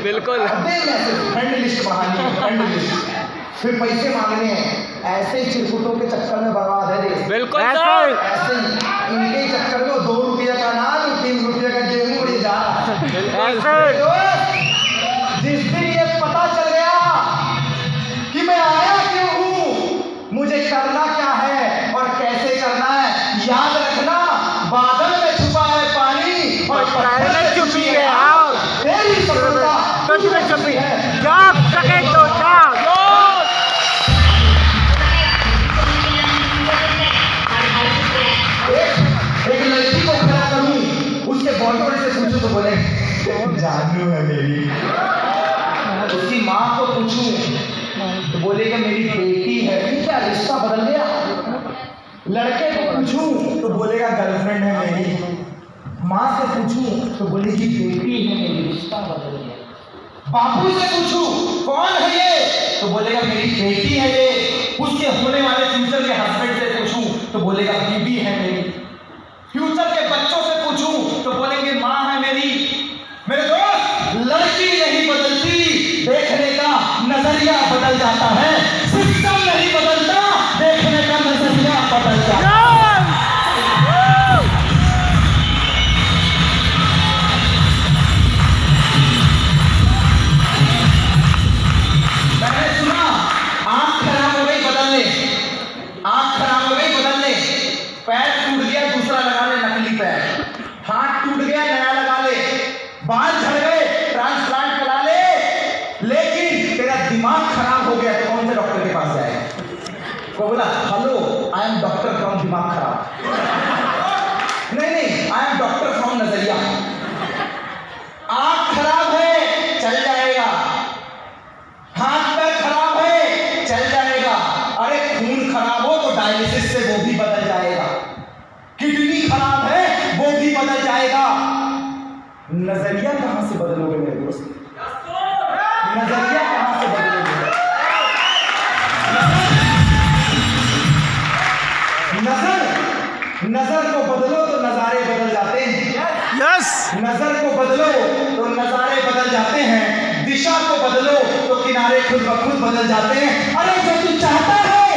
बिल्कुल, फ्रेंड लिस्ट बढ़ानी है, फ्रेंड लिस्ट, फिर पैसे मांगने हैं। ऐसे ही चिरकुटों के चक्कर में बर्बाद है देश। बिल्कुल सर, ऐसे ही इनके चक्कर में 2 रुपये का अनाज और 3 रुपये का गेहूं उड़ जा रहा है। जिस दिन ये पता चल गया कि मैं आया क्यों हूं, मुझे करना क्या है और कैसे करना है, याद रखना बादल में छुपा है पानी और पत्थर में छुपी है आग। तेरी सफलता तुझ में छुपी है, जाग सके तो जाग। एक लड़की को खड़ा करूं, उसके बॉयफ्रेंड से पूछूं तो बोले जानू है मेरी, उसकी माँ को पूछूं तो बोलेगा मेरी बेटी है। क्या रिश्ता बदल गया। लड़के को पूछूं तो बोलेगा गर्लफ्रेंड है मेरी, माँ से पूछूं तो बोलेगी बेटी है मेरी, रिश्ता बदल गया। बापू से पूछूं कौन है ये, तो बोलेगा मेरी बेटी है ये। उसके होने वाले फ्यूचर के हस्बैंड से पूछूं तो बोलेगा बीबी है मेरी। फ्यूचर के बच्चों से पूछूं तो बोलेंगे माँ है मेरी। मेरे दोस्त, लड़की नहीं बदलती, देखने का नजरिया बदल जाता है। सिस्टम नहीं बदलता, देखने का नजरिया बदल जाता है। मैंने सुना आंख खराब हो गई बदलने, आंख खराब हो गई बदलने, पैर टूट गया दूसरा लगा ले नकली पैर, हाथ टूट गया नया लगा ले, बाल झड़ गए ट्रांसप्लांट करा ले। लेकिन तेरा दिमाग खराब हो गया तो कौन से डॉक्टर के पास जाएगा? वो बोला hello I am doctor from दिमाग खराब। नहीं, आई एम डॉक्टर फ्रॉम नजरिया। आंख खराब है चल जाएगा, हाथ पैर खराब है चल जाएगा, अरे खून खराब हो तो डायलिसिस से वो भी बदल जाएगा, किडनी खराब है वो भी बदल जाएगा। नजरिया कहां से बदलोगे मेरे दोस्त? नजरिया कहां से बदलोगे? नजर को बदलो तो नजारे बदल जाते हैं। यस नजर को बदलो तो नजारे बदल जाते हैं। दिशा को बदलो तो किनारे खुद ब खुद बदल जाते हैं। अरे जो तू चाहता है,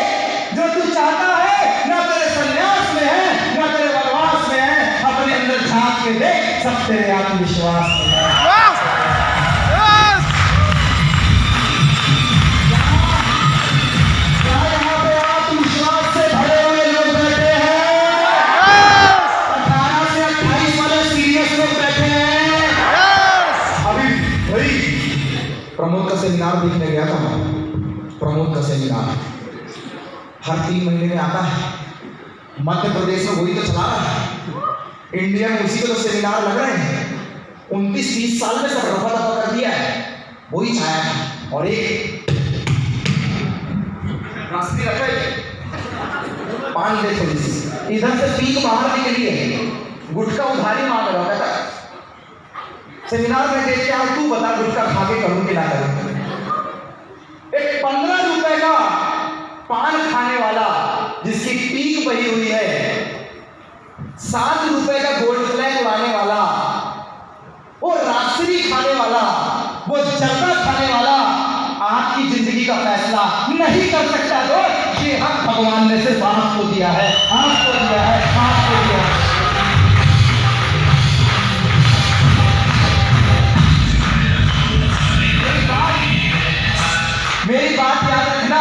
जो तू चाहता है, ना तेरे संन्यास में है ना तेरे वनवास में है। अपने अंदर झांक के देख, सब तेरे आत्मविश्वास में है। यहाँ पे आत्मविश्वास से भरे हुए लोग बैठे हैं। 18 से 28 वाले सीरियस लोग बैठे हैं। अभी भाई प्रमोद का सेमिनार देखने गया था मैं। प्रमोद का सेमिनार हर 3 महीने में आता है। मध्य प्रदेश में वही तो चला रहा है। इंडिया में उसी के तो सेमिनार लग रहे हैं। 29-30 साल में सब रफा दफा कर दिया है, वही छाया था। और एक रास्ते रखे पान दे थोड़ी सी, इधर से पीक बाहर निकली है, गुटखा उधारी मांग रहा था। सेमिनार में देख के तू बता गुटखा खा के करूं कि ना करूं? एक 15 रुपए का पान खाने वाला जिसकी पीक बही हुई है, 7 रुपए का गोल्ड फ्लैग उड़ाने वाला, वो रात्रि खाने वाला, वो जर्दा खाने वाला आपकी जिंदगी का फैसला नहीं कर सकता। दोस्त, ये हक भगवान ने सिर्फ आपको दिया है, आपको दिया है, आपको दिया है। मेरी बात याद रखना,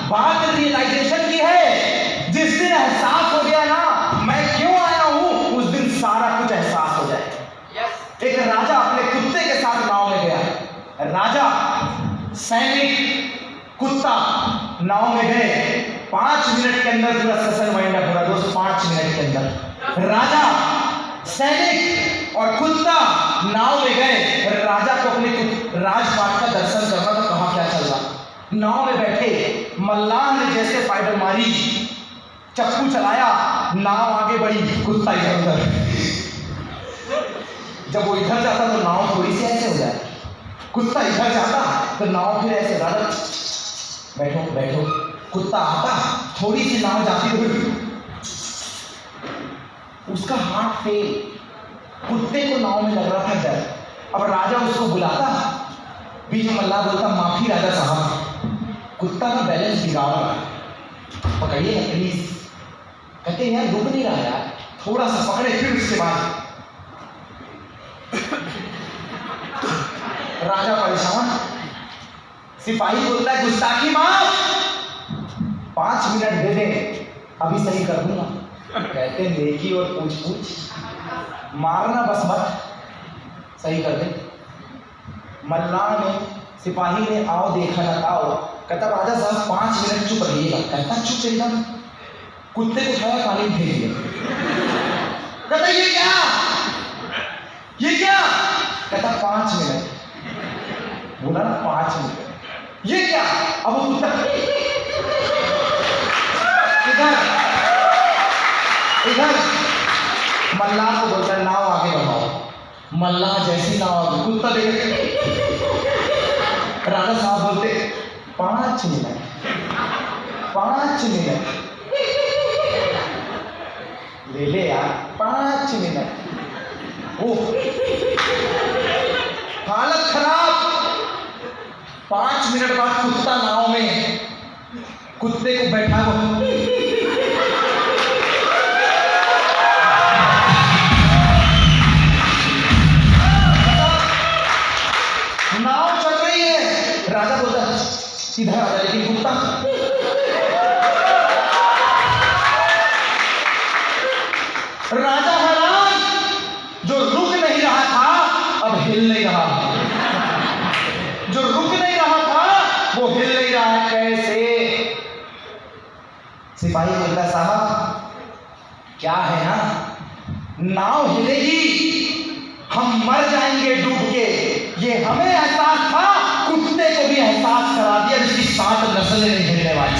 बात रियलाइजेशन की है। जिस दिन एहसास हो गया ना मैं क्यों आया हूं, उस दिन सारा कुछ एहसास हो जाए। एक राजा अपने कुत्ते के साथ नाव में गया। राजा, सैनिक, कुत्ता नाव में गए। 5 मिनट के अंदर पूरा सेशन वाइंड अप हो रहा दोस्त। 5 मिनट के अंदर राजा, सैनिक और कुत्ता नाव में गए। राजा को अपने राजपाट का दर्शन करना तो कहाँ क्या चल रहा। नाव में बैठे मल्लाह ने जैसे पैडल मारी, चप्पू चलाया, नाव आगे बढ़ी, कुत्ता इधर उधर। जब वो इधर जाता तो नाव थोड़ी सी ऐसे हो जाए, कुत्ता इधर जाता तो नाव फिर ऐसे। राजा बैठो बैठो, कुत्ता आता, थोड़ी सी नाव जाती तो उसका हाथ फेल। कुत्ते को नाव में लग रहा था डर। अब राजा उसको बुलाता, बीच में मल्लाह बोलता माफी राजा साहब, कुत्ता का बैलेंस बिगाड़ रहा है, पकड़िए ना प्लीज। कहते यार रुक नहीं रहा यार, थोड़ा सा पकड़े। फिर उसके बाद राजा परेशान, सिपाही बोलता है गुस्ताखी माफ, 5 मिनट दे दे अभी सही कर दूंगा। कहते नेकी और पूछ पूछ, मारना बस मत, सही कर दे। मल्लाह ने, सिपाही ने आओ देखा ना आओ। कहता राजा साहब 5 मिनट चुप रहिएगा। कहता चुप एकदम। कुत्ते को उठाया, पानी में फेंक दिया। कहता ये क्या, ये क्या? कहता 5 मिनट। बोला ना 5 मिनट, ये क्या? अब वो कुत्ता इधर इधर मल्लाह को बोलता है नाव आगे बढ़ाओ। मल्लाह जैसी नाव आगे, कुत्ता देख राजा साहब बोलते 5 मिनट 5 मिनट ले ले यार 5 मिनट। ओ हालत खराब। 5 मिनट बाद कुत्ता नाव में, कुत्ते को बैठा वो नाव चल रही है। राजा बोलता इधर आ जा, लेकिन कुत्ता राजा हैरान, जो रुक नहीं रहा था अब हिल नहीं रहा, जो रुक नहीं रहा था वो हिल नहीं रहा है। कैसे? सिपाही बोलता साहब क्या है ना, नाव हिलेगी हम मर जाएंगे डूब के। ये हमें एहसास था, कुत्ते को भी एहसास करा दिया जिसकी 7 नस्लें नहीं हिलने वाली।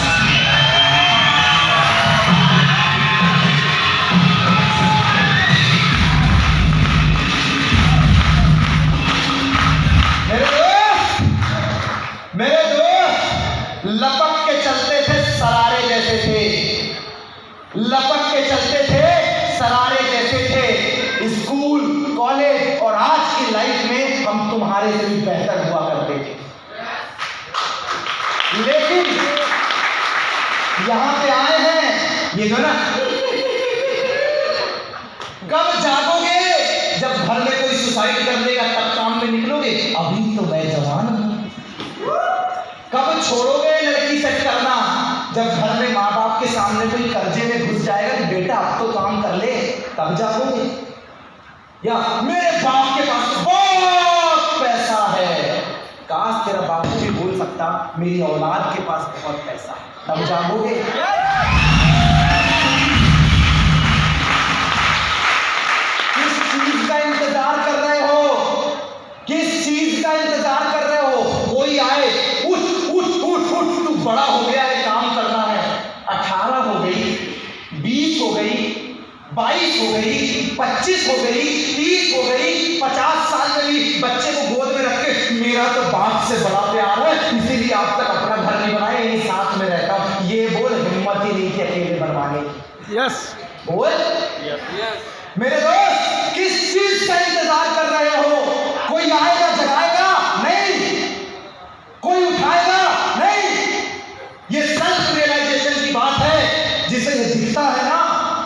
मेरे दोस्त लपक के चलते थे, सरारे जैसे थे, लपक के चलते थे, सरारे जैसे थे। स्कूल कॉलेज और आज की लाइफ में हम तुम्हारे से भी बेहतर हुआ करते थे, लेकिन यहां पे आए हैं ये जो ना, कब जागोगे? जब घर में कोई सुसाइड कर लेगा तब काम में निकलोगे। अभी तो मैं जवान हूं। कब छोड़ोगे लड़की सेट करना? जब घर में माँ बाप के सामने कोई कर्जे में घुस जाएगा कि बेटा अब तो काम कर ले, तब जागोगे। या मेरे बाप के पास बहुत पैसा है, काश तेरा बाप भी बोल सकता मेरी औलाद के पास बहुत पैसा है, तब जागोगे। किस चीज का इंतजार कर रहे हो? किस चीज का इंतजार कर रहे हो? कोई आए, उठ उठ उठ उठ, तू बड़ा हो गया है, काम करना है। 18 हो गई, 20 हो गई, 22 हो गई, 25 हो गई, 30 हो गई, 50 साल में भी बच्चे को गोद में रख के मेरा तो बाप से बड़ा प्यार है इसीलिए आप तक अपना घर नहीं बनाए, यही साथ में रहता हूं। ये बोल, हिम्मत ही नहीं थी अकेले बनवाने की। यस बोल मेरे दोस्त, किस चीज का इंतजार कर रहे हो? कोई आएगा जगाएगा नहीं, कोई उठाएगा नहीं। ये सेल्फ रियलाइजेशन की बात है। जिसे ये दिखता है ना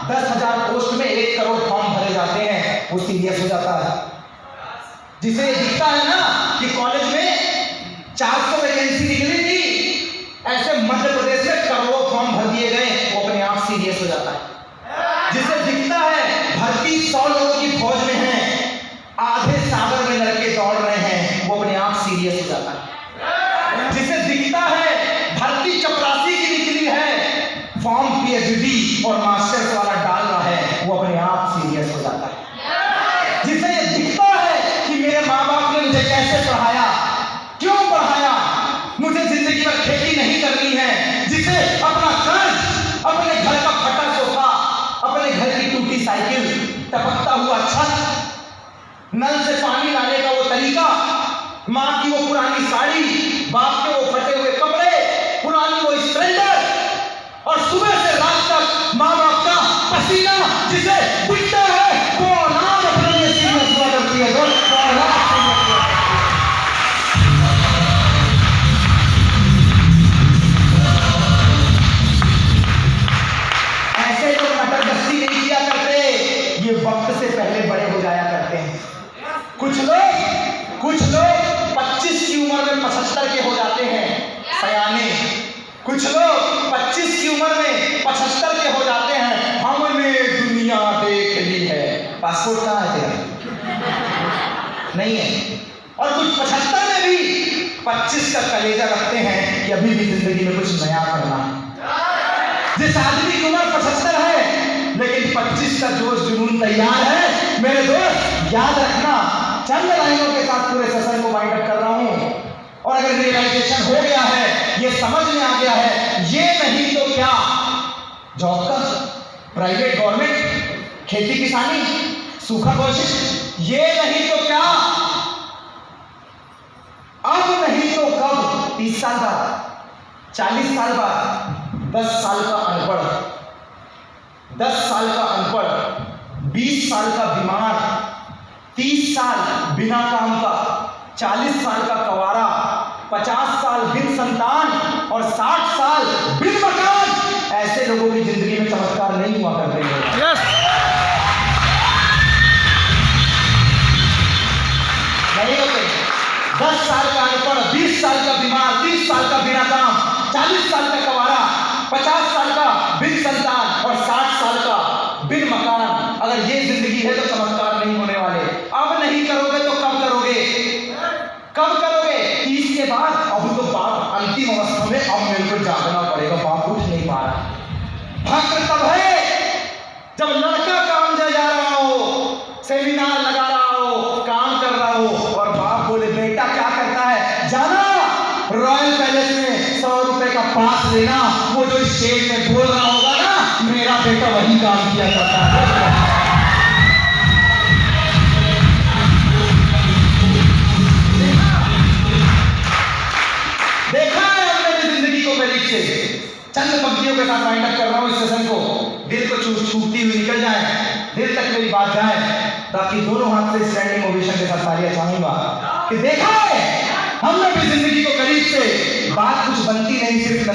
10,000 पोस्ट में 1 करोड़ फॉर्म भरे जाते हैं, वो सीरियस हो जाता है। जिसे ये दिखता है ना कि कॉलेज में 400 वैकेंसी निकली थी, ऐसे मध्य प्रदेश में करोड़ों फॉर्म भर दिए गए, वो अपने आप सीरियस हो जाता है। जिसे दिखता है भर्ती 100 लोगों की फौज में है, आधे सागर में लड़के दौड़ रहे हैं, वो अपने आप सीरियस हो जाता है। जिसे दिखता है भर्ती चपरासी की निकली है, फॉर्म पीएचडी और मास्टर्स वाला डाल रहा है, वो अपने आप सीरियस हो जाता है। जिसे ये दिखता है कि मेरे माँ बाप ने मुझे कैसे पढ़ाया, क्यों पढ़ाया, मुझे जिंदगी में खेती नहीं करनी है। जिसे अपना कर्ज, अपने घर का फटा सोफा, अपने घर की टूटी साइकिल, टपकता हुआ छत, नल से पानी लाने का वो तरीका, माँ की वो पुरानी साड़ी, बाप के वो फटे हुए कपड़े, पुरानी वो स्प्लेंडर, और सुबह से रात तक माँ बाप का पसीना जिसे दिखता है, वो औलाद अपने लिए सीरियस हुआ करती है। ऐसे लोग नटरगस्ती नहीं किया करते, ये वक्त से पहले बड़े हो जाया करते हैं। कुछ लोग 25 की उम्र में 75 के हो जाते हैं सयाने। कुछ लोग 25 की उम्र में 75 के हो जाते हैं, हमने दुनिया देख ली है। पासपोर्ट कहाँ है तेरा? नहीं है। और कुछ 75 में भी 25 का कलेजा रखते हैं कि अभी भी जिंदगी में कुछ नया करना है। जिस आदमी की उम्र 75 है लेकिन 25 का जोश जुनून तैयार है, मेरे दोस्त याद रखना, चंद लाइनों के साथ पूरे सेशन को वाइंड अप कर रहा हूं। और अगर रियलाइजेशन हो गया है, ये समझ में आ गया है, ये नहीं तो क्या, जॉब का, प्राइवेट गवर्नमेंट, खेती किसानी, सूखा घोषित, ये नहीं तो क्या, अब नहीं तो कब 30 साल बाद, 40 साल बाद 10 साल का अनपढ़, 10 साल का अनपढ़, 20 साल का बीमार, 30 साल बिना काम का, 40 साल का कवारा, 50 साल बिन संतान और 60 साल बिन मकान। ऐसे लोगों की जिंदगी में चमत्कार नहीं हुआ करते हैं। यस नहीं होते। 10 साल का अनपढ़, 20 साल का बीमार, 30 साल का बिना काम, 40 साल का कवारा, 50 साल का बिन संतान और 60 साल का बिन मकान। अगर ये जिंदगी है तो चमत्कार नहीं होने वाले। अब नहीं करोगे तो कब करोगे? कब करोगे? 30 के बाद। अब तो बाप अंतिम अवस्था में, अब मेरे को जागना पड़ेगा, बाप उठ नहीं पा रहा। भक्त तब है जब लड़का काम जा रहा हो, सेमिनार लगा रहा हो, काम कर रहा हो और बाप बोले बेटा क्या करता है, जाना रॉयल पैलेस में 100 रुपए का पास लेना, वो जो स्टेज में बोल रहा होगा ना, मेरा बेटा वही काम किया करता है। देखा है हमने जिंदगी को करीब से। चंद पंक्तियों के साथ वाइंड अप कर रहा हूं इस सेशन को। दिल को छूटती हुई निकल जाए, दिल तक मेरी बात जाए, ताकि दोनों हाथ से स्टैंडिंग ओवेशन के साथ तालियां चाहूंगा कि देखा है हमने भी जिंदगी को करीब से। बात कुछ बनती नहीं, सिर्फ